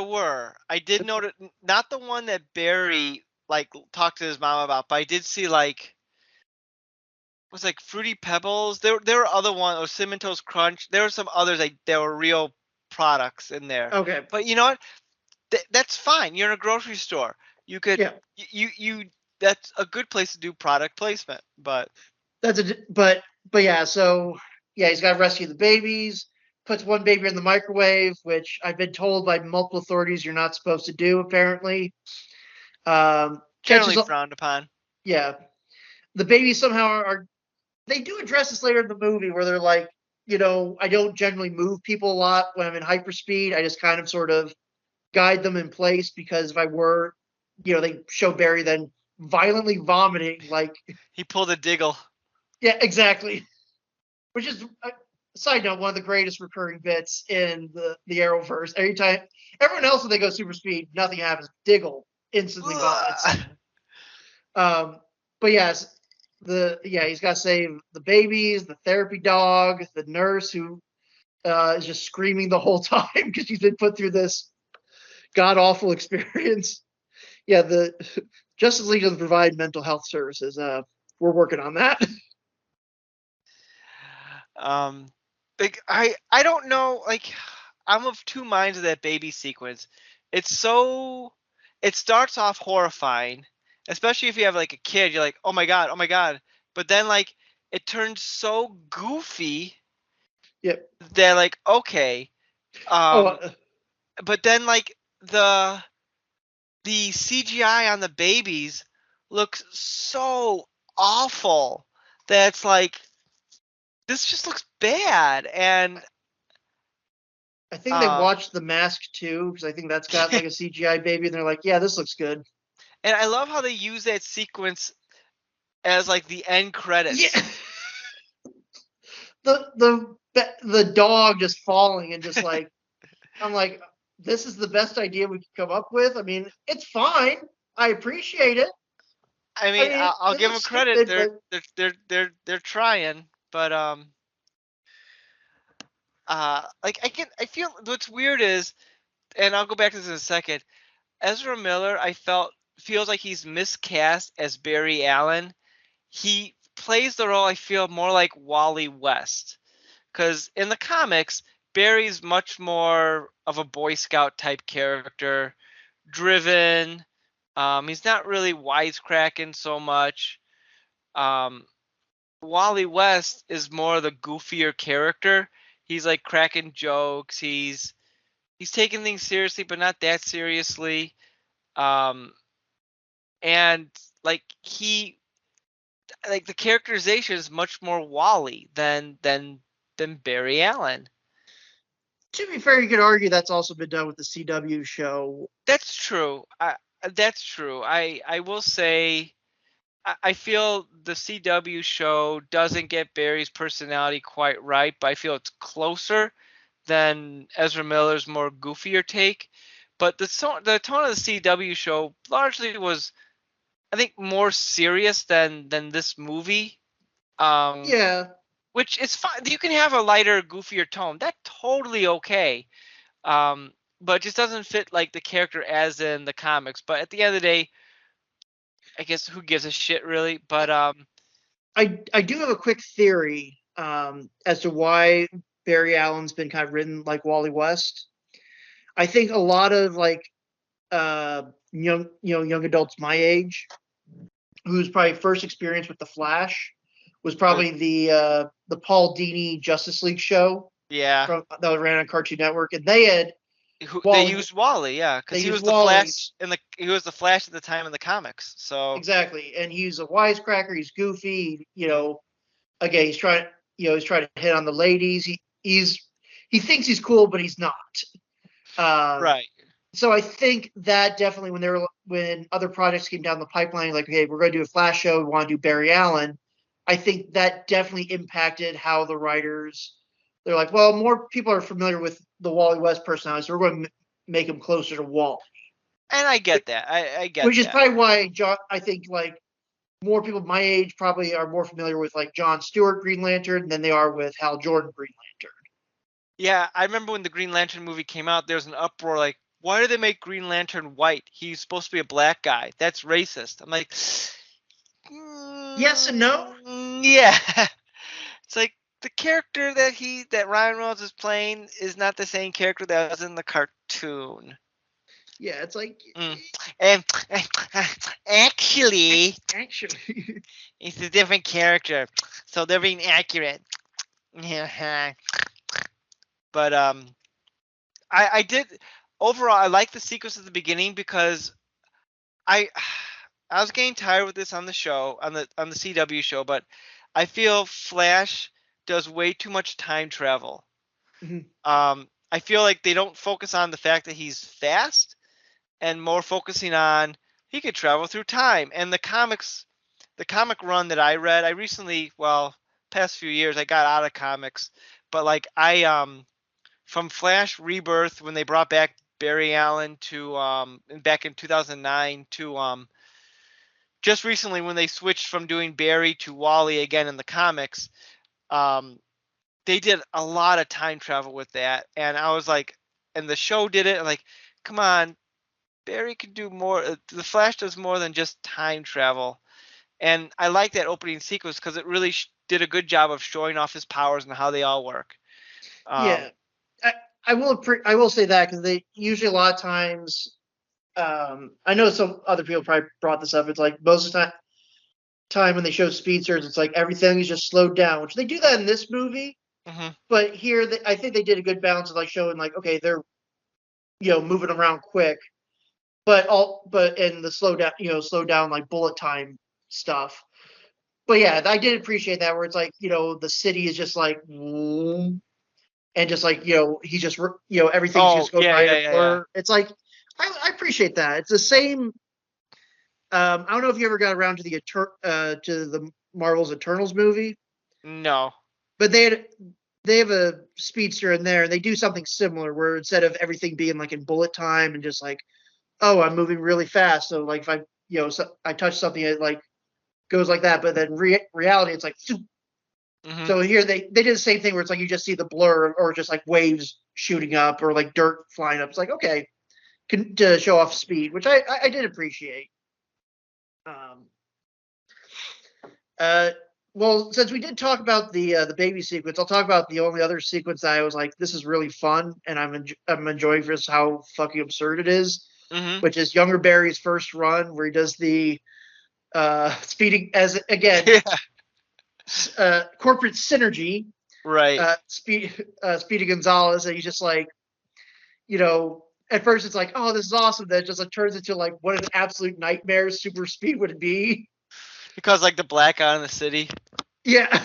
were. I did notice not the one that Barry like talked to his mom about, but I did see like was like Fruity Pebbles. There were other ones, or Cinnamon Toast Crunch. There were some others like there were real products in there. Okay, But you know what? That's fine. You're in a grocery store. You could yeah, you that's a good place to do product placement. But that's a but yeah. So yeah, he's got to rescue the babies. Puts one baby in the microwave, which I've been told by multiple authorities you're not supposed to do. Apparently, generally catches frowned upon. yeah. The babies somehow are. They do address this later in the movie where they're like, I don't generally move people a lot when I'm in hyperspeed. I just kind of sort of guide them in place because if I were, they show Barry then violently vomiting. Like, He pulled a Diggle. yeah, exactly. Which is, side note, one of the greatest recurring bits in the Arrowverse. Every time, everyone else when they go super speed, nothing happens. Diggle instantly vomits. Um, but yes, he's got to save the babies, the therapy dog, the nurse who is just screaming the whole time because she's been put through this god awful experience. Yeah, the Justice League doesn't provide mental health services. We're working on that. Um, like I don't know. Like I'm of two minds of that baby sequence. It's so it starts off horrifying, especially if you have like a kid. You're like, oh my god, oh my god. But then like it turns so goofy Yep. that like okay. Oh, Um, but then like the CGI on the babies looks so awful that it's like this just looks bad. And I think they um watched The Mask too because I think that's got like a CGI baby, and they're like, yeah, this looks good. and I love how they use that sequence as like the end Yeah. credits. The dog just falling and just like, I'm like, this is the best idea we could come up with. I mean, it's fine. I appreciate it. I I mean, mean, I'll it give them looks credit. stupid, They're but they're they're they're trying, but like I feel what's weird is, and I'll go back to this in a second. Ezra Miller, I felt feels like he's miscast as Barry Allen. He plays the role I feel more like Wally West, because in the comics, Barry's much more of a Boy Scout type character, driven. He's not really wisecracking so much. Um, Wally West is more the goofier character. He's like cracking jokes. He's taking things seriously, but not that seriously. Um, and like the characterization is much more Wally than Barry Allen. to be fair, you could argue that's also been done with the CW show. That's true. That's true. I will say I feel the CW show doesn't get Barry's personality quite right, but I feel it's closer than Ezra Miller's more goofier take. But the tone of the CW show largely was, I think, more serious than this movie. Yeah, Which is fine. You can have a lighter, goofier tone. That's totally okay. Um, but it just doesn't fit like the character as in the comics. But at the end of the day, I guess who gives a shit really? But I do have a quick theory as to why Barry Allen's been kind of written like Wally West. I think a lot of like young adults my age whose probably first experience with the Flash was probably the Paul Dini Justice League show yeah, from that ran on Cartoon Network, and they had they Wally. used Wally, yeah, They because he used was the Wally Flash he was the Flash at the time in the comics. So exactly, and he's a wisecracker. He's goofy. mm, Again, he's trying to hit on the ladies. He thinks he's cool, but he's not. Um, right. so I think that definitely when other projects came down the pipeline, like, okay, we're going to do a Flash show, we want to do Barry Allen. I think that definitely impacted how the writers. They're like, well, more people are familiar with the Wally West personality, so we're going to make him closer to Wally. And I get that. I get Which is that. probably why John. I think like more people my age probably are more familiar with like John Stewart Green Lantern than they are with Hal Jordan Green Lantern. Yeah, I remember when the Green Lantern movie came out, there was an uproar like, why do they make Green Lantern white? He's supposed to be a black guy. That's racist. I'm like, Yes and no. Yeah. It's like the character that Ryan Reynolds is playing is not the same character that was in the cartoon. Yeah, it's like And actually, actually. it's a different character, so they're being accurate. Yeah. But I did overall. I like the sequence at the beginning because I I was getting tired with this on the show on the CW show, but I feel Flash does way too much time travel. Mhm. I feel like they don't focus on the fact that he's fast and more focusing on he could travel through time. And the comic run that I read, I recently, well, past few years, I got out of comics, but like from Flash Rebirth when they brought back Barry Allen to back in 2009 to just recently when they switched from doing Barry to Wally again in the comics, um, they did a lot of time travel with that, and I was like, and the show did it. Like, come on, Barry could do more. The Flash does more than just time travel, and I like that opening sequence because it really did a good job of showing off his powers and how they all work. Yeah, I I will say that because they usually a lot of times. I know some other people probably brought this up. It's like most of the time when they show speedsters, it's like everything is just slowed down, which they do that in this movie. Mm-hmm. But here, I think they did a good balance of like showing like, okay, they're moving around quick, but in the slow down like bullet time stuff. But yeah, I did appreciate that where it's like the city is just like, and just like he's just everything's Oh just going yeah, by in yeah, a yeah, yeah. blur. It's like I appreciate that. It's the same. I don't know if you ever got around to the Marvel's Eternals movie, No. but they have a speedster in there, and they do something similar where instead of everything being like in bullet time and just like, oh, I'm moving really fast, so like if I I touch something, it like goes like that, but then reality, it's like. Mm-hmm. So here they did the same thing where it's like you just see the blur or just like waves shooting up or like dirt flying up. It's like okay, to show off speed, which I did appreciate. Um, uh, well, since we did talk about the baby sequence, I'll talk about the only other sequence that I was like, this is really fun, and I'm enjoying just how fucking absurd it is, Mm-hmm. which is Younger Barry's first run where he does the speeding as again Yeah. corporate synergy. Right. Speedy Gonzalez, and he's just like, at first it's like, oh, this is awesome. Then it just like turns into like what an absolute nightmare super speed would it be? Because like the blackout in the city. Yeah,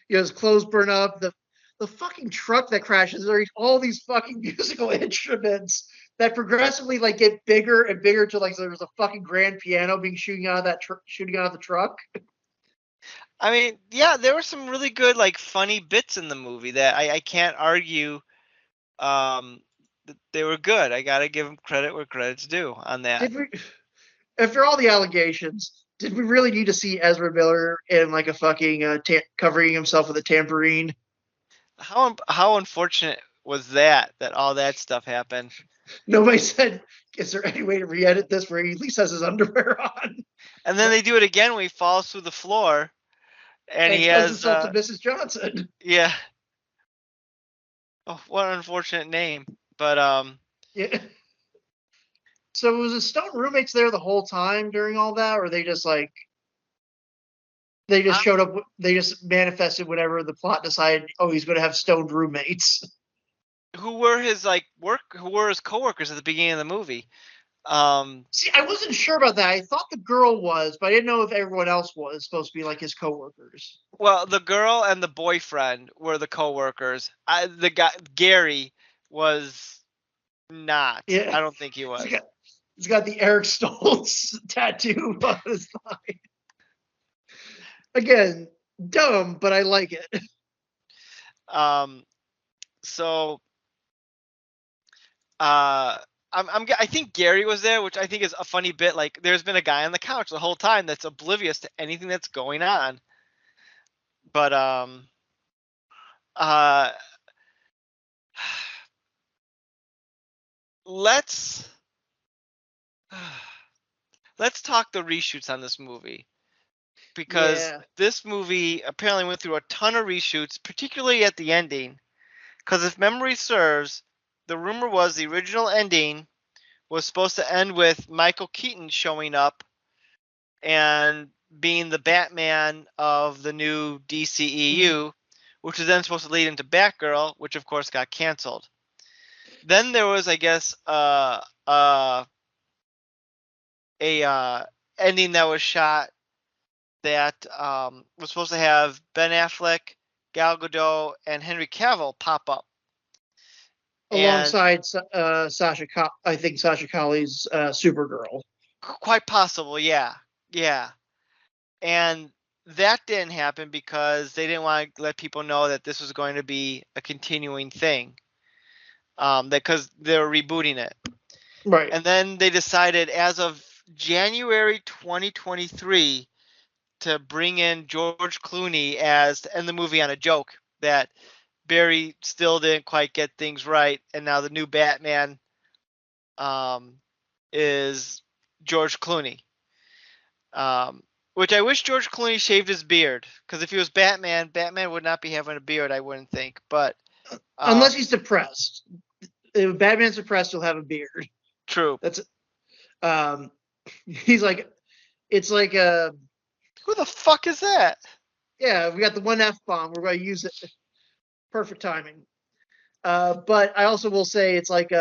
his clothes burn up. The fucking truck that crashes. There's all these fucking musical instruments that progressively like get bigger and bigger to like so there's a fucking grand piano being shooting out of the truck. I mean, yeah, there were some really good like funny bits in the movie that I can't argue. Um, they were good. I gotta give them credit where credit's due on that. Did we, after all the allegations, did we really need to see Ezra Miller in like a fucking covering himself with a tambourine? How unfortunate was that all that stuff happened? Nobody said, "Is there any way to re-edit this where he at least has his underwear on And then they do it again when he falls through the floor, and and he shows has himself to Mrs. Johnson?" yeah. Oh, what an unfortunate name. But Yeah. So was the Stone roommates there the whole time during all that, or they just like they just showed up? They just manifested whenever the plot decided. Oh, he's going to have stoned roommates. who were his who were his coworkers at the beginning of the movie? See, I wasn't sure about that. I thought the girl was, but I didn't know if everyone else was supposed to be like his coworkers. Well, the girl and the boyfriend were the coworkers. The guy Gary was not. Yeah, I don't think he was. he's got the Eric Stoltz tattoo on his thigh. Again, dumb, but I like it. So I think Gary was there, which I think is a funny bit. Like, there's been a guy on the couch the whole time that's oblivious to anything that's going on. But uh, let's talk the reshoots on this movie, because Yeah. this movie apparently went through a ton of reshoots, particularly at the ending. Because if memory serves, the rumor was the original ending was supposed to end with Michael Keaton showing up and being the Batman of the new DCEU, which was then supposed to lead into Batgirl, which of course got canceled. Then there was, I guess, a ending that was shot that was supposed to have Ben Affleck, Gal Gadot, and Henry Cavill pop up. Alongside Sasha, I think Sasha Colley's Supergirl. Quite possible, yeah. And that didn't happen because they didn't want to let people know that this was going to be a continuing thing. Because they were rebooting it. Right. And then they decided, as of January 2023, to bring in George Clooney to end the movie on a joke that Barry still didn't quite get things right, and now the new Batman is George Clooney. Which I wish George Clooney shaved his beard, because if he was Batman, Batman would not be having a beard, I wouldn't think. But unless he's depressed, if Batman's depressed, he'll have a beard. True. That's he's like, it's like who the fuck is that? Yeah, we got the one F-bomb. We're going to use it. Perfect timing. But I also will say it's like,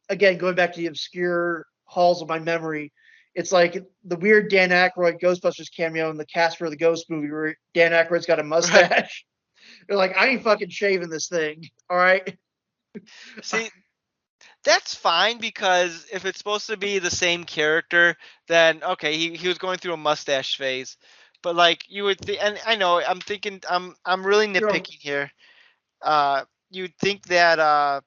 again, going back to the obscure halls of my memory, it's like the weird Dan Aykroyd Ghostbusters cameo in the Casper the Ghost movie where Dan Aykroyd's got a mustache. Right. They're like, I ain't fucking shaving this thing. All right. See, that's fine, because if it's supposed to be the same character, then okay, he was going through a mustache phase. But like, you would think, and I know I'm thinking I'm really nitpicking here. You'd think that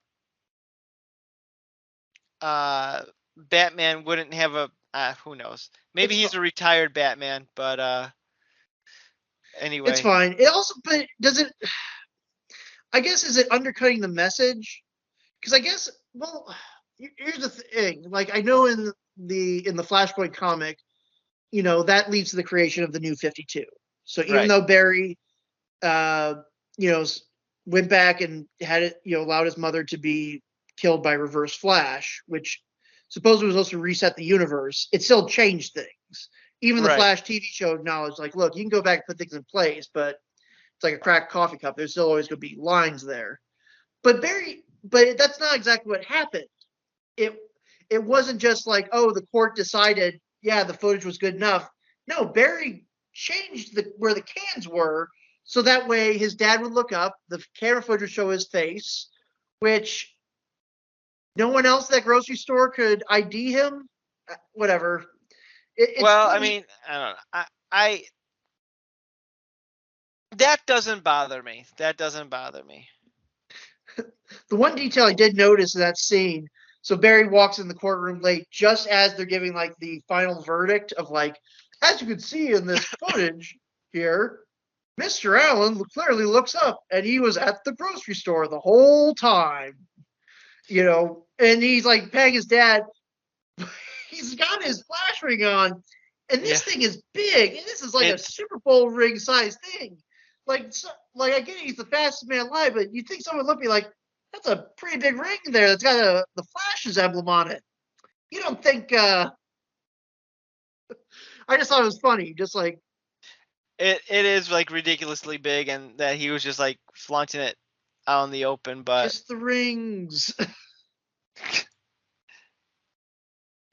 Batman wouldn't have who knows? Maybe he's a retired Batman, but anyway. It's fine. It also, but does it, I guess, is it undercutting the message? Because I guess, well, here's the thing. Like, I know in the Flashpoint comic, you know, that leads to the creation of the New 52. So even though Barry, you know, went back and had it, you know, allowed his mother to be killed by Reverse Flash, which supposedly was supposed to reset the universe, it still changed things. Even the Flash TV show acknowledged, like, look, you can go back and put things in place, but it's like a cracked coffee cup. There's still always going to be lines there. But that's not exactly what happened. It wasn't just like, oh, the court decided, yeah, the footage was good enough. No, Barry changed where the cans were, so that way his dad would look up, the camera footage would show his face, which no one else at that grocery store could ID him. Whatever. I mean, I don't know. I that doesn't bother me. The one detail I did notice in that scene, so Barry walks in the courtroom late just as they're giving like the final verdict of like, as you can see in this footage here, Mr. Allen clearly looks up and he was at the grocery store the whole time, and he's like paying his dad. He's got his flash ring on, and Yeah. this thing is big, and this is like a It's Super Bowl ring size thing. Like I get it, he's the fastest man alive, but you'd think someone would look at me like, that's a pretty big ring there that's got the Flash's emblem on it. You don't think? I just thought it was funny, just like it is like ridiculously big, and that he was just like flaunting it out in the open. But just the rings.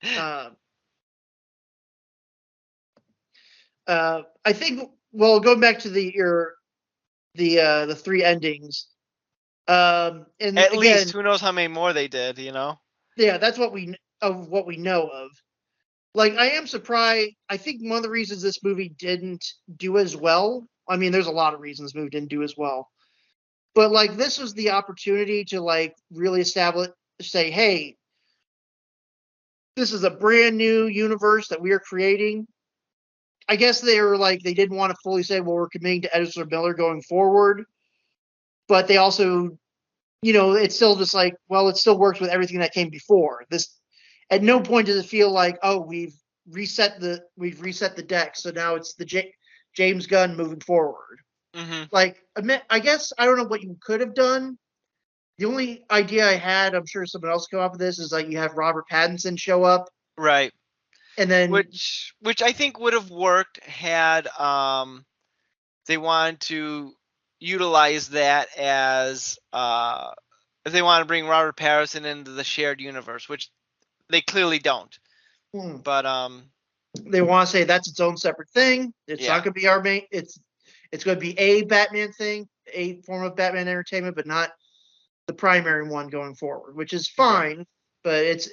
I think. Well, going back to the three endings. And at again, least who knows how many more they did, yeah, that's what we know of. Like, I am surprised. I think one of the reasons this movie didn't do as well. I mean, there's a lot of reasons this movie didn't do as well, but like this was the opportunity to like really establish, say, hey, this is a brand new universe that we are creating. I guess they were like they didn't want to fully say, well, we're committing to Ezra Miller going forward, but they also, it's still just like, well, it still works with everything that came before. This at no point does it feel like, oh, we've reset the deck, so now it's the James Gunn moving forward. Mm-hmm. Like, I guess I don't know what you could have done. The only idea I had, I'm sure someone else came up with this, is like you have Robert Pattinson show up, Right. and then Which I think would have worked had they wanted to utilize that as if they want to bring Robert Pattinson into the shared universe, which they clearly don't. But they want to say that's its own separate thing. It's Yeah. not going to be our main. It's going to be a Batman thing, a form of Batman entertainment, but not the primary one going forward, which is fine. But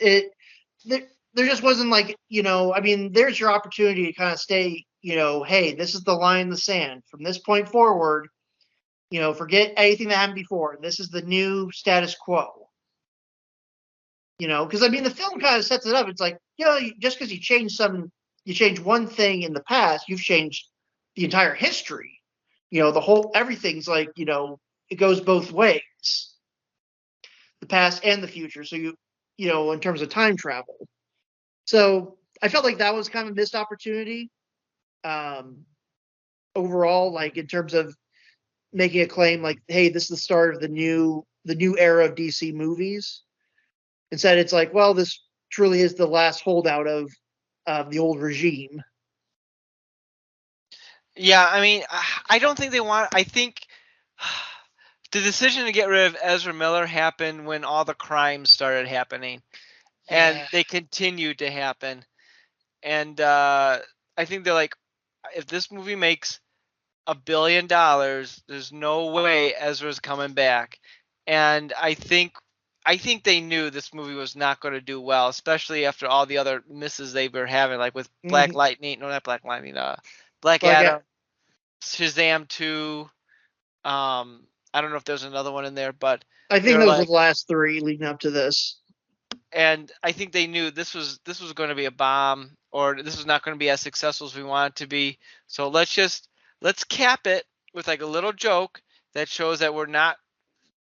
there just wasn't like, I mean, there's your opportunity to kind of stay, hey, this is the line in the sand from this point forward. Forget anything that happened before. This is the new status quo. Because I mean, the film kind of sets it up. It's like, just because you change one thing in the past, you've changed the entire history. Everything's like, it goes both ways, the past and the future. So in terms of time travel. So I felt like that was kind of a missed opportunity. Overall, like in terms of making a claim like, hey, this is the start of the new era of DC movies. Instead, it's like, well, this truly is the last holdout of the old regime. Yeah, I mean, I don't think they want. I think the decision to get rid of Ezra Miller happened when all the crimes started happening, and they continued to happen. And I think they're like, if this movie makes $1 billion, there's no way Ezra's coming back. And I think they knew this movie was not going to do well, especially after all the other misses they were having, like with Black Lightning. No, not Black Lightning. Black Adam, Shazam 2. I don't know if there's another one in there, but I think those were the last three leading up to this. And I think they knew this was going to be a bomb, or this was not going to be as successful as we want it to be. So let's cap it with like a little joke that shows that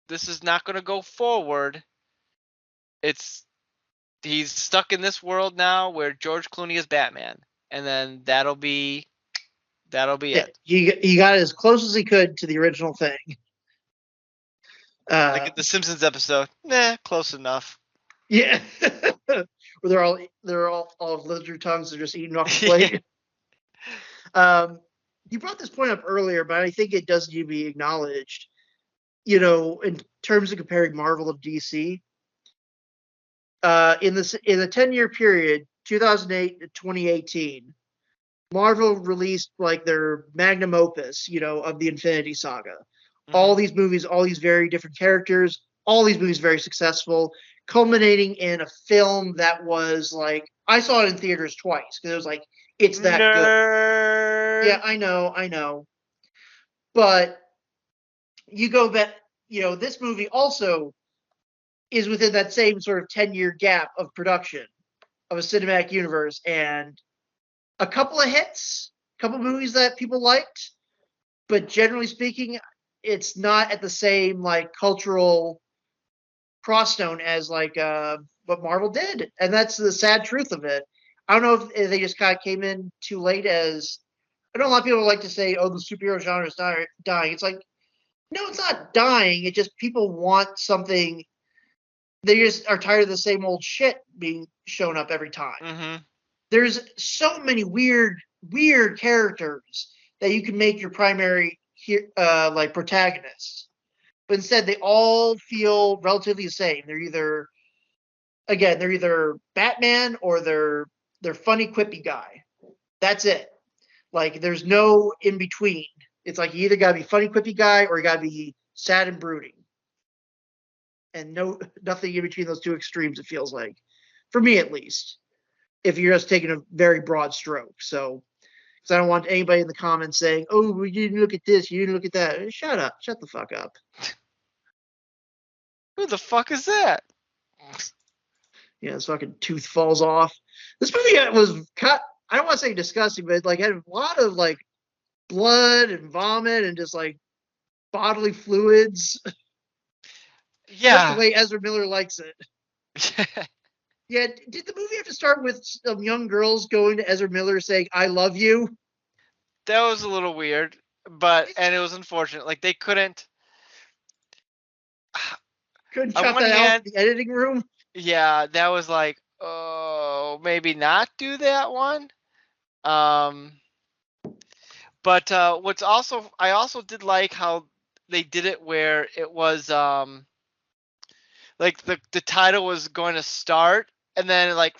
this is not going to go forward. He's stuck in this world now where George Clooney is Batman, and then that'll be it. He got as close as he could to the original thing. Like the Simpsons episode, close enough. Yeah, where they're all lizard tongues are just eating off the plate. You brought this point up earlier, but I think it does need to be acknowledged. In terms of comparing Marvel to DC, in the 10-year period, 2008 to 2018, Marvel released like their magnum opus, of the Infinity Saga. Mm-hmm. All these movies, all these very different characters, all these movies very successful, culminating in a film that was like, I saw it in theaters twice because it was like, it's that good. Yeah, I know. But you go back, this movie also is within that same sort of 10-year gap of production of a cinematic universe, and a couple of hits, a couple of movies that people liked, but generally speaking, it's not at the same like cultural crossstone as like what Marvel did, and that's the sad truth of it. I don't know if they just kind of came in too late. As I know a lot of people like to say, "Oh, the superhero genre is dying." It's like, no, it's not dying. It just people want something. They just are tired of the same old shit being shown up every time. Mm-hmm. There's so many weird characters that you can make your primary like protagonists, but instead they all feel relatively the same. They're either Batman or they're funny quippy guy. That's it. Like there's no in between. It's like you either gotta be funny quippy guy or you gotta be sad and brooding. And nothing in between those two extremes, it feels like. For me at least. If you're just taking a very broad stroke. So because I don't want anybody in the comments saying, "Oh, you didn't look at this, you didn't look at that." Shut up. Shut the fuck up. Who the fuck is that? Yeah, this fucking tooth falls off. This movie was cut. I don't want to say disgusting, but like had a lot of like blood and vomit and just like bodily fluids. Just the Yeah. way Ezra Miller likes it. Yeah, did the movie have to start with some young girls going to Ezra Miller saying "I love you"? That was a little weird, and it was unfortunate. Like they couldn't. Couldn't On chop one that out hand, in the editing room. yeah, that was like, oh, maybe not do that one. Um, but what's also, I also did like how they did it where it was like the title was going to start and then like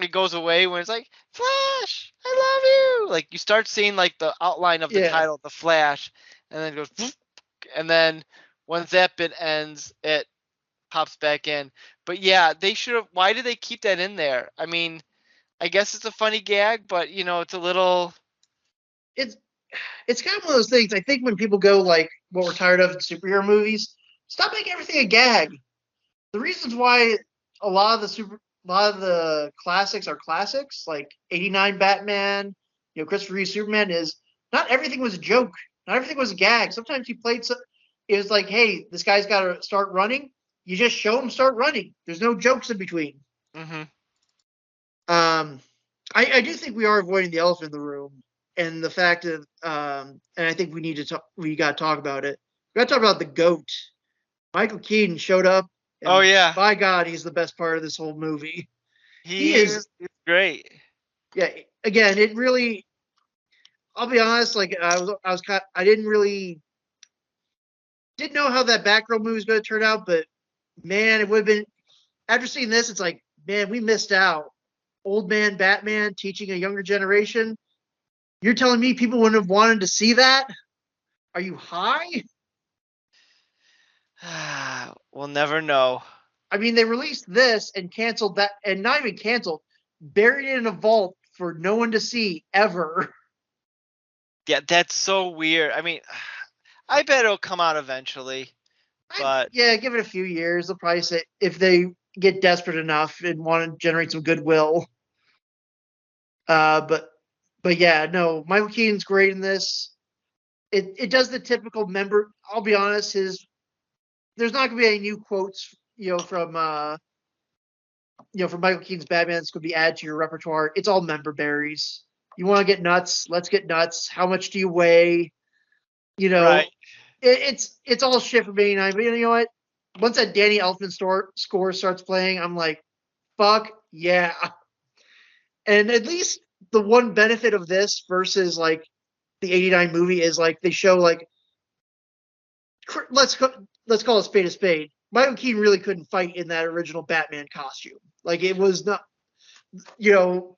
it goes away when it's like Flash, I love you. Like you start seeing like the outline of the Yeah, title, the Flash, and then it goes, and then once that bit ends, it pops back in. But yeah, they should have. Why did they keep that in there? I mean, I guess it's a funny gag, but it's a little. it's it's kind of one of those things. I think when people go like, "What we're tired of in superhero movies," stop making everything a gag. The reasons why a lot of the classics are classics, like '89 Batman, Christopher Reeve Superman, is not everything was a joke. Not everything was a gag. Sometimes he played. It was like, hey, this guy's got to start running. You just show him start running. There's no jokes in between. Mm-hmm. Um, I do think we are avoiding the elephant in the room, and the fact of, and I think we need to talk. We got to talk about it. We got to talk about the goat. Michael Keaton showed up, Oh and yeah, by God, he's the best part of this whole movie. He he is, is great. yeah. Again, it really. I'll be honest. Like I didn't know how that Batgirl movie was going to turn out, but man, it would have been. After seeing this, it's like, man, we missed out. Old man Batman teaching a younger generation. You're telling me people wouldn't have wanted to see that? Are you high? We'll never know. I mean, they released this and canceled that, and not even canceled, buried it in a vault for no one to see ever. Yeah, that's so weird. I mean, I bet it'll come out eventually, but Yeah, give it a few years. They'll probably say if they get desperate enough and want to generate some goodwill. But yeah, no, Michael Keaton's great in this. It does the typical member. I'll be honest, there's not gonna be any new quotes, from Michael Keaton's Batman that's gonna be added to your repertoire. It's all member berries. You want to get nuts? Let's get nuts. How much do you weigh? You right. know, it's all shit from '89. But you know what? Once that Danny Elfman score starts playing, I'm like, fuck yeah. And at least the one benefit of this versus like the '89 movie is like they show like let's let's call a spade a spade. Michael Keaton really couldn't fight in that original Batman costume. Like it was not, you know,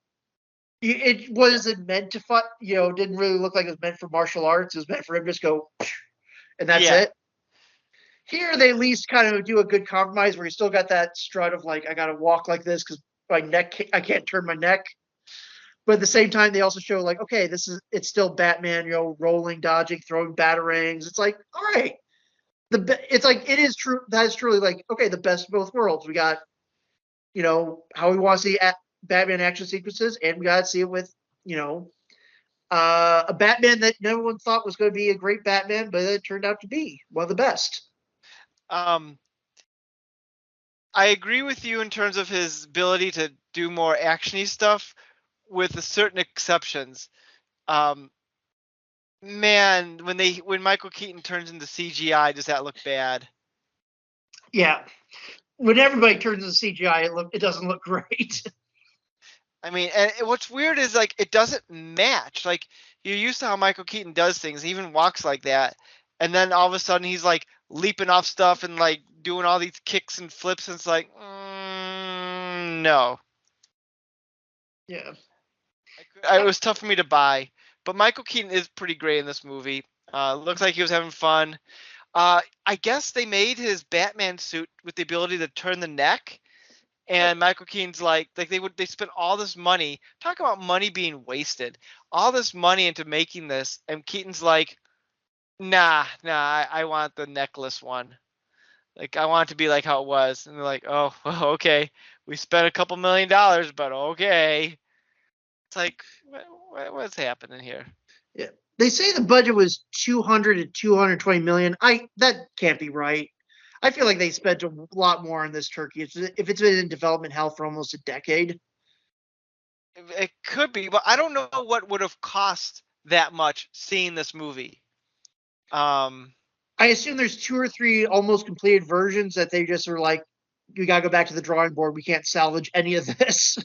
it wasn't meant to fight. Didn't really look like it was meant for martial arts. It was meant for him to just go, and that's Yeah. it. Here they at least kind of do a good compromise where he still got that strut of like I got to walk like this because my neck I can't turn my neck. But at the same time, they also show like, okay, it's still Batman, rolling, dodging, throwing batarangs. It's like, all right, it's like it is true. That is truly like okay, the best of both worlds. We got how we want to see Batman action sequences, and we got to see it with you know a Batman that no one thought was going to be a great Batman, but it turned out to be one of the best. Um, I agree with you in terms of his ability to do more actiony stuff, with certain exceptions. Um, Man, when Michael Keaton turns into CGI, does that look bad? Yeah, when everybody turns into CGI, it doesn't look great. I mean, and what's weird is like it doesn't match. Like you're used to how Michael Keaton does things, he even walks like that, and then all of a sudden he's like leaping off stuff and like doing all these kicks and flips, and it's like, no. Yeah. It was tough for me to buy, but Michael Keaton is pretty great in this movie. Looks like he was having fun. I guess they made his Batman suit with the ability to turn the neck, and Michael Keaton's like they spent all this money. Talk about money being wasted. All this money into making this, and Keaton's like, nah, I want the necklace one. Like I want it to be like how it was. And they're like, oh, well, okay, we spent a couple $1 million, but okay. It's like, what's happening here? Yeah. They say the budget was 200 to 220 million. That can't be right. I feel like they spent a lot more on this turkey if it's been in development hell for almost a decade. It could be, but I don't know what would have cost that much seeing this movie. I assume there's 2 or 3 almost completed versions that they just are like, we gotta go back to the drawing board. We can't salvage any of this.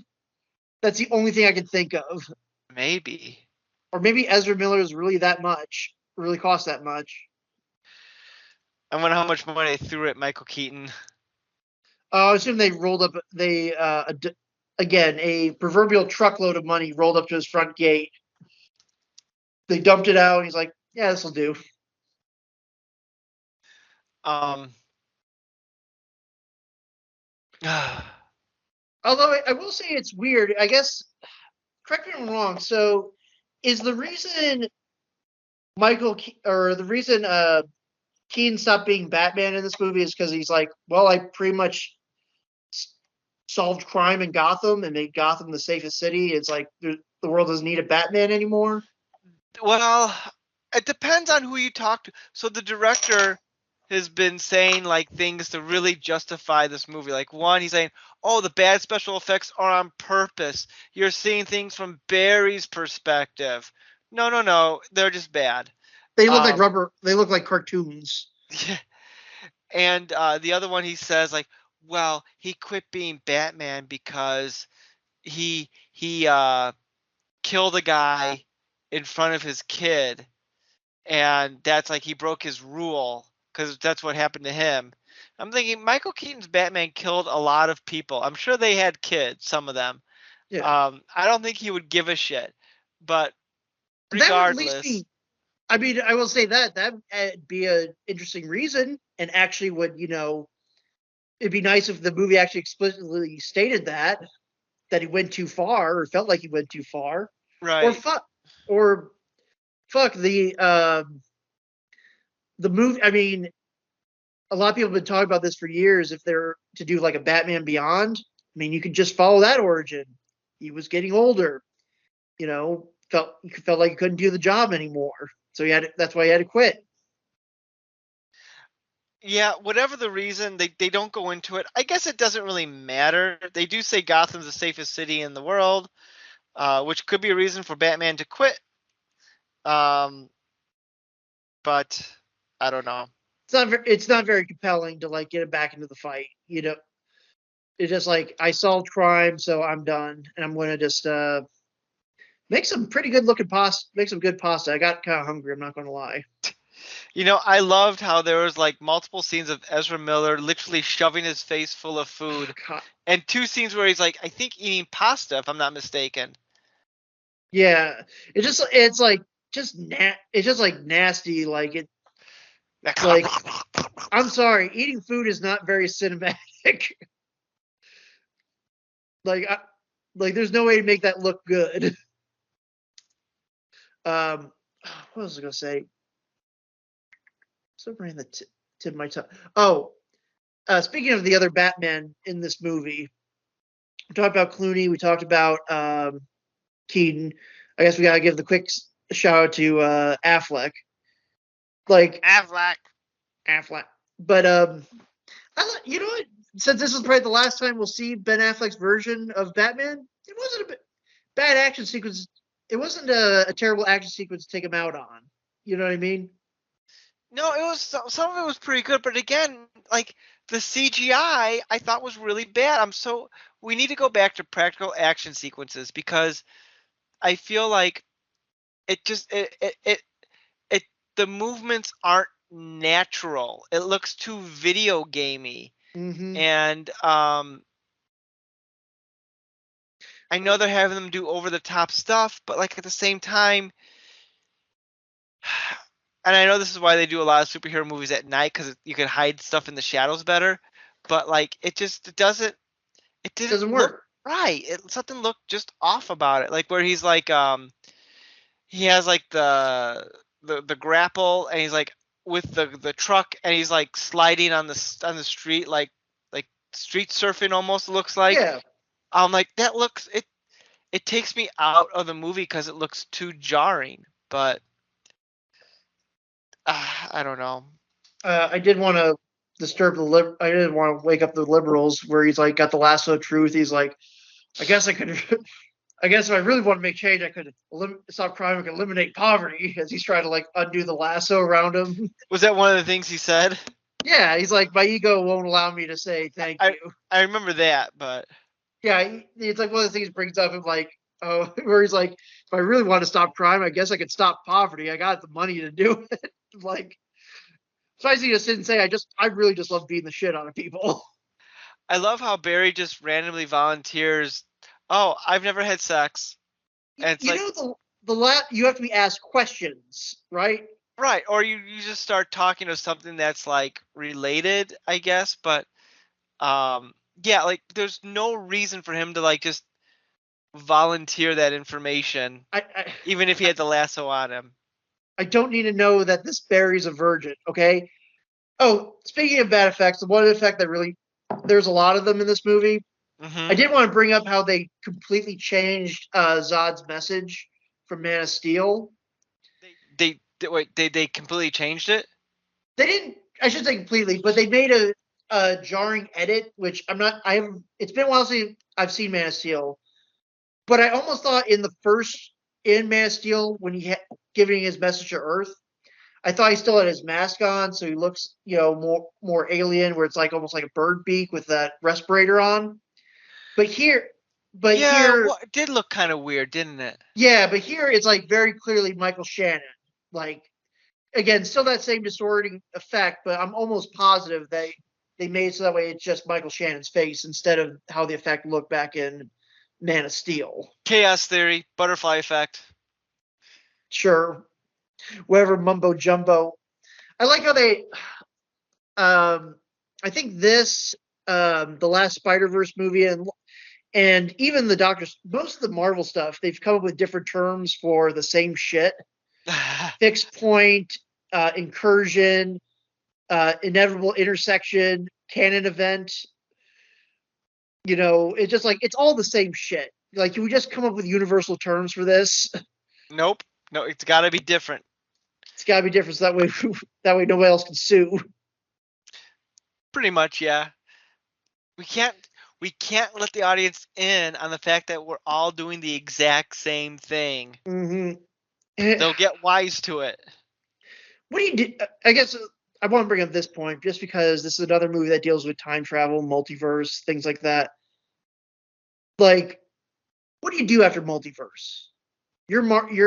That's the only thing I can think of. Maybe. Or maybe Ezra Miller is really that much, really cost that much. I wonder how much money they threw at Michael Keaton. I assume they rolled up, again, a proverbial truckload of money rolled up to his front gate. They dumped it out, and he's like, yeah, this will do. Um. Although I will say it's weird. I guess, correct me if I'm wrong. So, is the reason or the reason Keaton stopped being Batman in this movie is because he's like, well, I pretty much solved crime in Gotham and made Gotham the safest city. It's like the world doesn't need a Batman anymore. Well, it depends on who you talk to. So the director has been saying like things to really justify this movie. Like one, he's saying, "Oh, the bad special effects are on purpose. You're seeing things from Barry's perspective." No, they're just bad. They look like Um, rubber. They look like cartoons. and the other one, he says like, "Well, he quit being Batman because he killed a guy in front of his kid, and that's like he broke his rule because that's what happened to him." I'm thinking Michael Keaton's Batman killed a lot of people. I'm sure they had kids, some of them. Yeah, I don't think he would give a shit, but that would at least regardless, be. I mean, I will say that'd be an interesting reason, and actually would it'd be nice if the movie actually explicitly stated that he went too far or felt like he went too far, or right? fuck the movie. I mean, a lot of people have been talking about this for years. If they're to do like a Batman Beyond, I mean, you could just follow that origin. He was getting older, felt like he couldn't do the job anymore, so that's why he had to quit. Yeah, whatever the reason, they don't go into it. I guess it doesn't really matter. They do say Gotham's the safest city in the world, which could be a reason for Batman to quit. Um, but I don't know. It's not very compelling to like get him back into the fight. It's just like I solved crime, so I'm done, and I'm gonna just make some pretty good looking pasta. Make some good pasta. I got kind of hungry. I'm not gonna lie. I loved how there was like multiple scenes of Ezra Miller literally shoving his face full of food, God. and 2 scenes where he's like, I think eating pasta, if I'm not mistaken. Yeah, it's like it's just like nasty. Like I'm sorry, eating food is not very cinematic. like I, like there's no way to make that look good. What was I gonna say? So ran the tip of my tongue. Oh, speaking of the other Batman in this movie, we talked about Clooney. We talked about Keaton. I guess we gotta give the quick shout out to Affleck. Like Affleck. Affleck, but you know what? Since this is probably the last time we'll see Ben Affleck's version of Batman, it wasn't a bad action sequence. It wasn't a terrible action sequence to take him out on. You know what I mean? No, it was some of it was pretty good, but again, like the CGI, I thought was really bad. We need to go back to practical action sequences because I feel like it just it the movements aren't natural. It looks too video gamey, Mm-hmm. and I know they're having them do over the top stuff, but like at the same time, and I know this is why they do a lot of superhero movies at night because you can hide stuff in the shadows better. But like it didn't Doesn't look work. right. Something looked just off about it. Like where he's like he has like the grapple and he's like with the truck and he's like sliding on the street like street surfing almost looks like. Yeah. I'm like that looks it takes me out of the movie because it looks too jarring. But I don't know. I did want to disturb the I didn't want to wake up the liberals where he's like got the lasso of truth. He's like, I guess I could. I guess if I really want to make change, I could stop crime. I could eliminate poverty. As he's trying to like undo the lasso around him. Was that one of the things he said? Yeah, he's like, my ego won't allow me to say thank I you. I remember that, but Yeah, it's like one of the things he brings up of like, oh, where he's like, if I really want to stop crime, I guess I could stop poverty. I got the money to do it. Like, Spicy just didn't say, I really just love beating the shit out of people. I love how Barry just randomly volunteers. Oh, I've never had sex, and it's You like know, you have to be asked questions, right? right, or you just start talking to something that's like related, I guess. But yeah, like there's no reason for him to like just volunteer that information, I, even if he had the lasso on him. I don't need to know that this Barry's a virgin, okay? Oh, speaking of bad effects, the one effect that really, there's a lot of them in this movie. I Hmm. did want to bring up how they completely changed Zod's message from Man of Steel. They completely changed it. They didn't, I should say completely, but they made a jarring edit, which I'm not, I have, it's been a while since I've seen Man of Steel, but I almost thought in Man of Steel, when giving his message to Earth, I thought he still had his mask on, so he looks, more alien, where it's like almost like a bird beak with that respirator on. But here, but Yeah, here, it did look kind of weird, didn't it? yeah, but here it's like very clearly Michael Shannon. Like again, still that same distorting effect, but I'm almost positive they made it so that way it's just Michael Shannon's face instead of how the effect looked back in Man of Steel. Chaos theory, butterfly effect. Sure, whatever mumbo jumbo. I like how they. I think this, the last Spider Verse movie, and even the Doctors, most of the Marvel stuff, they've come up with different terms for the same shit. Fixed point, incursion, inevitable intersection, canon event. It's just like it's all the same shit. Like, can we just come up with universal terms for this? Nope. No, it's got to be different. It's got to be different, so that way, that way nobody else can sue. Pretty much, yeah. We can't we can't let the audience in on the fact that we're all doing the exact same thing. Mm-hmm. They'll get wise to it. What do you do? I guess I want to bring up this point just because this is another movie that deals with time travel, multiverse, things like that. Like, what do you do after multiverse? You're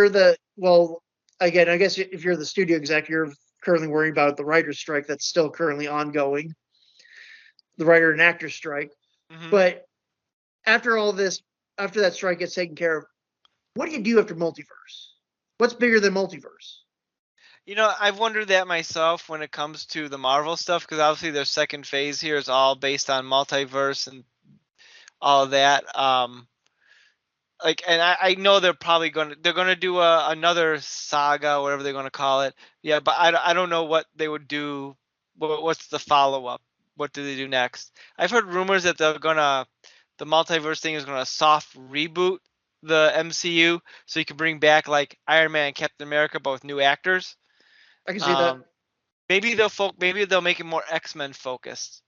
the well again. I guess if you're the studio exec, you're currently worrying about the writer's strike that's still currently ongoing, the writer and actor strike. Hmm. But after all this, after that strike gets taken care of, what do you do after multiverse? What's bigger than multiverse? I've wondered that myself when it comes to the Marvel stuff because obviously their second phase here is all based on multiverse and all of that. And I know they're gonna do another saga, whatever they're gonna call it. Yeah, but I don't know what they would do what's the follow up? What do they do next? I've heard rumors that the multiverse thing is gonna soft reboot the MCU, so you can bring back like Iron Man and Captain America, but with new actors. I can see that. Um, maybe they'll make it more X-Men focused,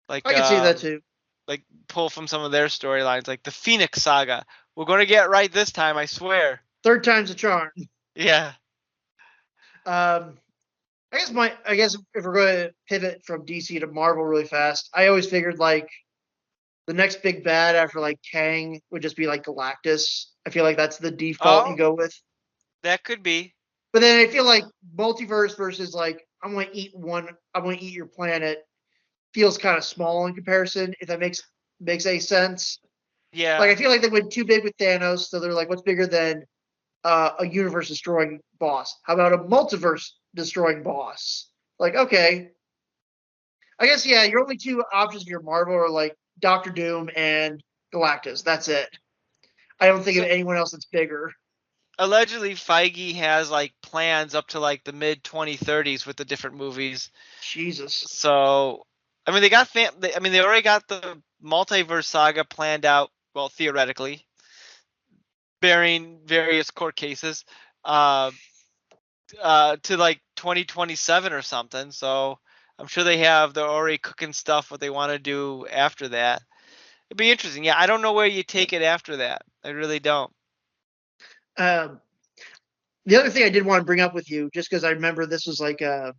like I can see that too. like pull from some of their storylines, like the Phoenix Saga. We're gonna get right this time, I swear. Third time's a charm. Yeah. Um, I guess if we're going to pivot from DC to Marvel really fast, I always figured like the next big bad after like Kang would just be like Galactus. I feel like that's the default you Oh, go with. that could be. But then I feel like multiverse versus like I'm going to eat your planet feels kind of small in comparison. If that makes any sense. Like Yeah. I feel like they went too big with Thanos, so they're like, what's bigger than a universe destroying boss? How about a multiverse destroying boss? Like, okay, I guess yeah. Your only two options for your Marvel are like Doctor Doom and Galactus. That's it. I don't think of So anyone else that's bigger. allegedly Feige has like plans up to like the mid 2030s with the different movies. Jesus. So I mean they already got the multiverse saga planned out, well, theoretically, bearing various court cases, uh, to like 2027 or something. So I'm sure they're already cooking stuff what they want to do after that. It'd be interesting. Yeah, I don't know where you take it after that. I really don't. Um, the other thing I did want to bring up with you, just because I remember this was like, in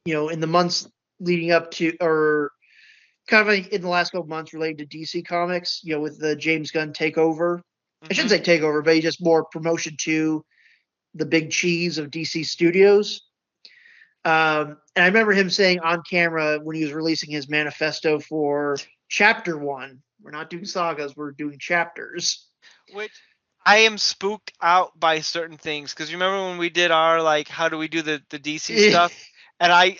the months leading up to, or kind of like in the last couple of months related to DC Comics, with the James Gunn takeover. I Hmm. shouldn't say takeover, but he just more promotion to the big cheese of DC Studios. And I remember him saying on camera when he was releasing his manifesto for Chapter One, "We're not doing sagas, we're doing chapters." Which I am spooked out by certain things because remember when we did our like how do we do the DC stuff, and I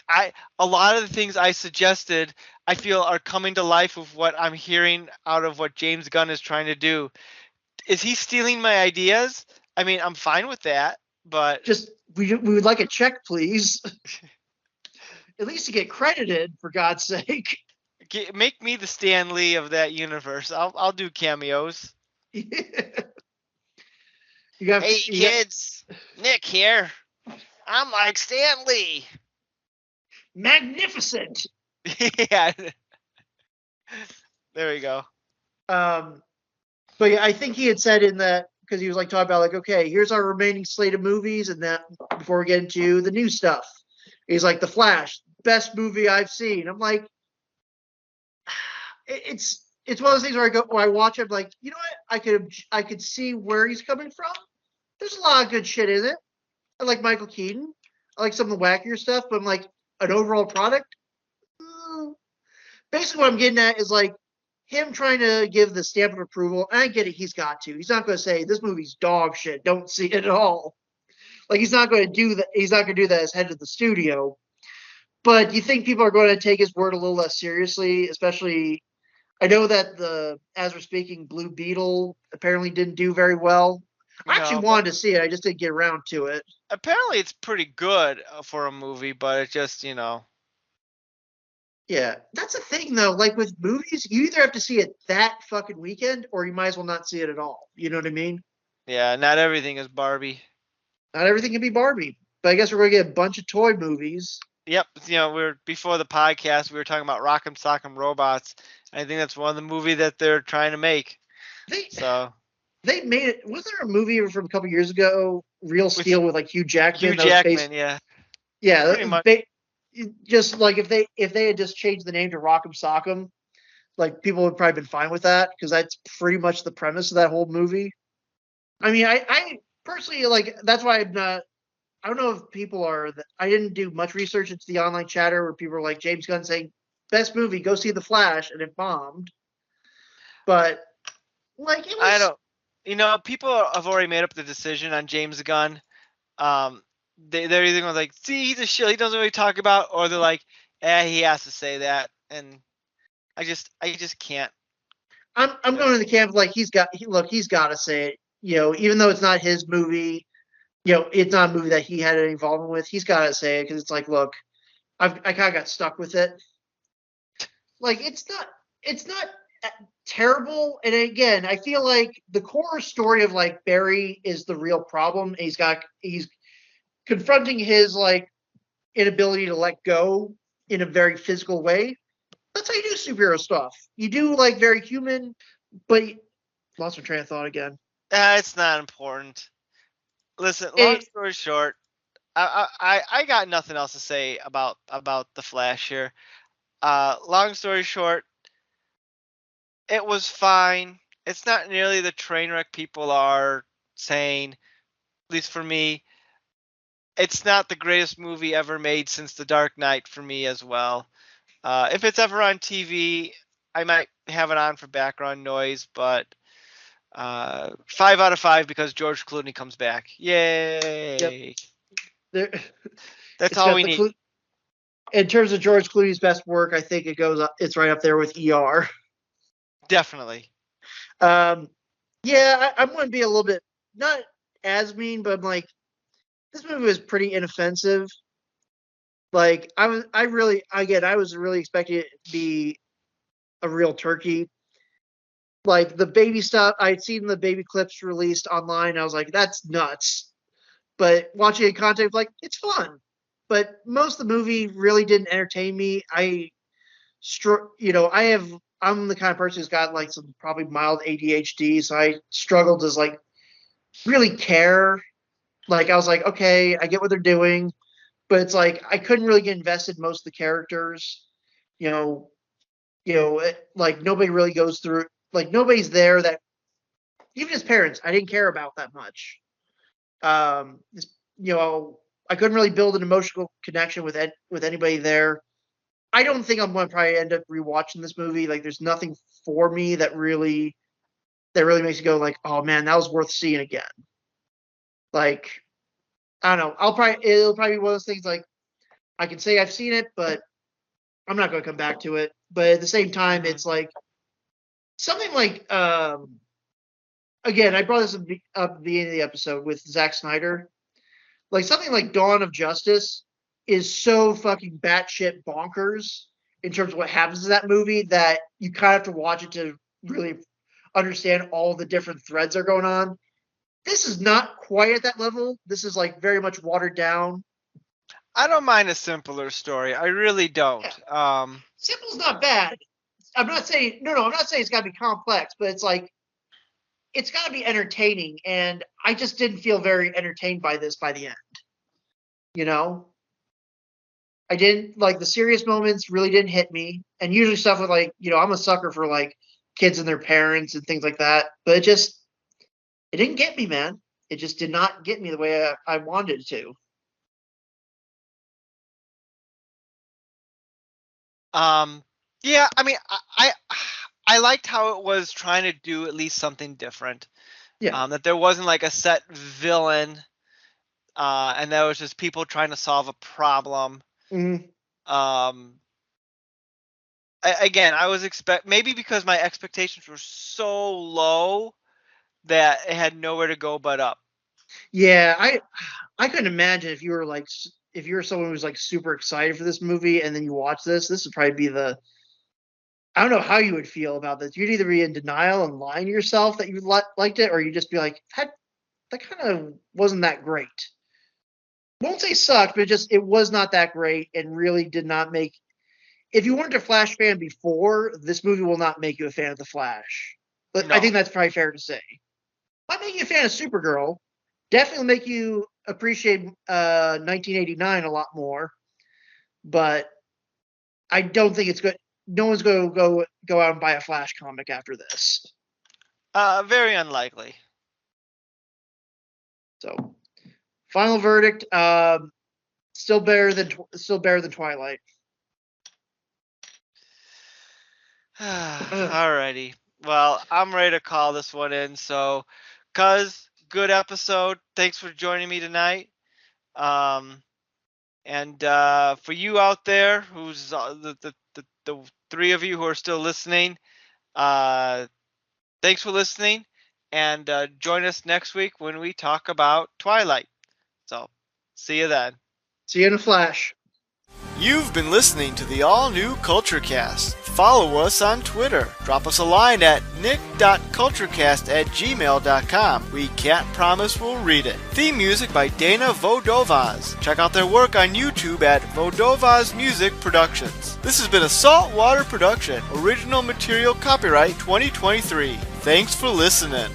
a lot of the things I suggested I feel are coming to life with what I'm hearing out of what James Gunn is trying to do. Is he stealing my ideas? I mean, I'm fine with that, but Just we would like a check, please. At least to get credited, for God's sake. make me the Stan Lee of that universe. I'll do cameos. you got Hey kids, Nick here. I'm like Stan Lee. magnificent. Yeah. There we go. But yeah, I think he had said in that because he was like talking about like, okay, here's our remaining slate of movies, and that before we get into the new stuff, he's like, The Flash, best movie I've seen. I'm like, it's one of those things where I watch it, I'm like, you know what? I could see where he's coming from. There's a lot of good shit in it. I like Michael Keaton. I like some of the wackier stuff, but I'm like, an overall product. Basically, what I'm getting at is like him trying to give the stamp of approval. And I get it, he's got to. He's not going to say this movie's dog shit. Don't see it at all. Like he's not going to do that. He's not going to do that as head of the studio. But you think people are going to take his word a little less seriously, especially. I know that as we're speaking, Blue Beetle apparently didn't do very well. I actually But wanted to see it. I just didn't get around to it. apparently it's pretty good for a movie, but it just, Yeah, that's the thing though. Like with movies, you either have to see it that fucking weekend, or you might as well not see it at all. You know what I mean? yeah, not everything is Barbie. Not everything can be Barbie, but I guess we're gonna get a bunch of toy movies. Yep, we're before the podcast we were talking about Rock'em Sock'em Robots. I think that's one of the movie that they're trying to make. They So they made it. Was there a movie from a couple years ago, Real with Steel, with like Hugh Jackman? Hugh That was based. Jackman, yeah, Yeah, pretty much. just like if they had just changed the name to Rock'em Sock'em, like people would probably been fine with that because that's pretty much the premise of that whole movie. I mean, I personally like that's why I'm not. I don't know if people are. I didn't do much research into the online chatter where people are like James Gunn saying best movie, go see The Flash, and it bombed. But like it was. I don't. People have already made up the decision on James Gunn. They're either going like, see, he's a shill, he doesn't really talk about, or they're like, he has to say that, and I just can't. I'm going to the camp like he's got to say it. Even though it's not his movie, it's not a movie that he had any involvement with. He's got to say it because it's like, look, I kind of got stuck with it. Like it's not terrible. And again, I feel like the core story of like Barry is the real problem. And he's confronting his like inability to let go in a very physical way. That's how you do superhero stuff. You do like very human, but lost my train of thought again. It's not important. Listen, long It, story short, I got nothing else to say about the Flash here. Long story short, it was fine. It's not nearly the train wreck people are saying. At least for me, it's not the greatest movie ever made since The Dark Knight for me as well. If it's ever on TV, I might have it on for background noise, but 5 out of 5 because George Clooney comes back. yep, Yay! there, That's it's all got we the need. in terms of George Clooney's best work, I think it goes up. It's right up there with ER. Definitely. Yeah, I'm going to be a little bit not as mean, but I'm like this movie was pretty inoffensive. Like I was really expecting it to be a real turkey. Like the baby stuff, I'd seen the baby clips released online. I was like, that's nuts. But watching it in context, like it's fun. But most of the movie really didn't entertain me. I'm the kind of person who's got like some probably mild ADHD, so I struggled to like really care. Like I was like, okay, I get what they're doing, but it's like I couldn't really get invested in most of the characters. You know, like nobody really goes through. Like nobody's there that even his parents, I didn't care about that much. Um, you know, I couldn't really build an emotional connection with anybody there. I don't think I'm going to probably end up rewatching this movie. Like, there's nothing for me that really makes you go like, oh man, that was worth seeing again. Like, I don't know. It'll probably be one of those things like I can say I've seen it, but I'm not going to come back to it. But at the same time, Mhm. it's like something like again, I brought this up at the beginning of the episode with Zack Snyder. Like something like Dawn of Justice is so fucking batshit bonkers in terms of what happens in that movie that you kind of have to watch it to really understand all the different threads that are going on. This is not quite at that level. This is like very much watered down. I don't mind a simpler story. I really Yeah, don't. simple's not bad. I'm not saying no. I'm not saying it's got to be complex, but it's like it's got to be entertaining. And I just didn't feel very entertained by this by the end. You know, I didn't like the serious moments really didn't hit me. And usually stuff with like, I'm a sucker for like kids and their parents and things like that. But it didn't get me, man. It just did not get me the way I wanted it to. Um, yeah, I mean, I liked how it was trying to do at least something different. Yeah. That there wasn't like a set villain, and there was just people trying to solve a problem. Mm-hmm. Um, again, I was maybe because my expectations were so low that it had nowhere to go but up. Yeah, I couldn't imagine if you were someone who was like super excited for this movie and then you watch this would probably be the I don't know how you would feel about this. You'd either be in denial and lying to yourself that you liked it, or you just be like, that kind of wasn't that great. Won't say sucked, but it was not that great and really did not make. If you weren't a Flash fan before, this movie will not make you a fan of the Flash. But I No. think that's probably fair to say. Might make you a fan of Supergirl. Definitely make you appreciate 1989 a lot more. But I don't think it's good. No one's going to go out and buy a Flash comic after this. Very unlikely. So, final verdict. Still better than Twilight. Alrighty. Well, I'm ready to call this one in. So, cuz good episode. Thanks for joining me tonight. And for you out there, who's the three of you who are still listening, thanks for listening, and join us next week when we talk about Twilight. So, see you then. See you in a Flash. You've been listening to the all-new CultureCast. Follow us on Twitter. Drop us a line at nick.culturecast@gmail.com. We can't promise we'll read it. Theme music by Dana Vodovaz. Check out their work on YouTube at Vodovaz Music Productions. This has been a Saltwater production. Original material copyright 2023. Thanks for listening.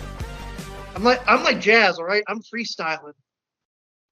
I'm like jazz, all right? I'm freestyling.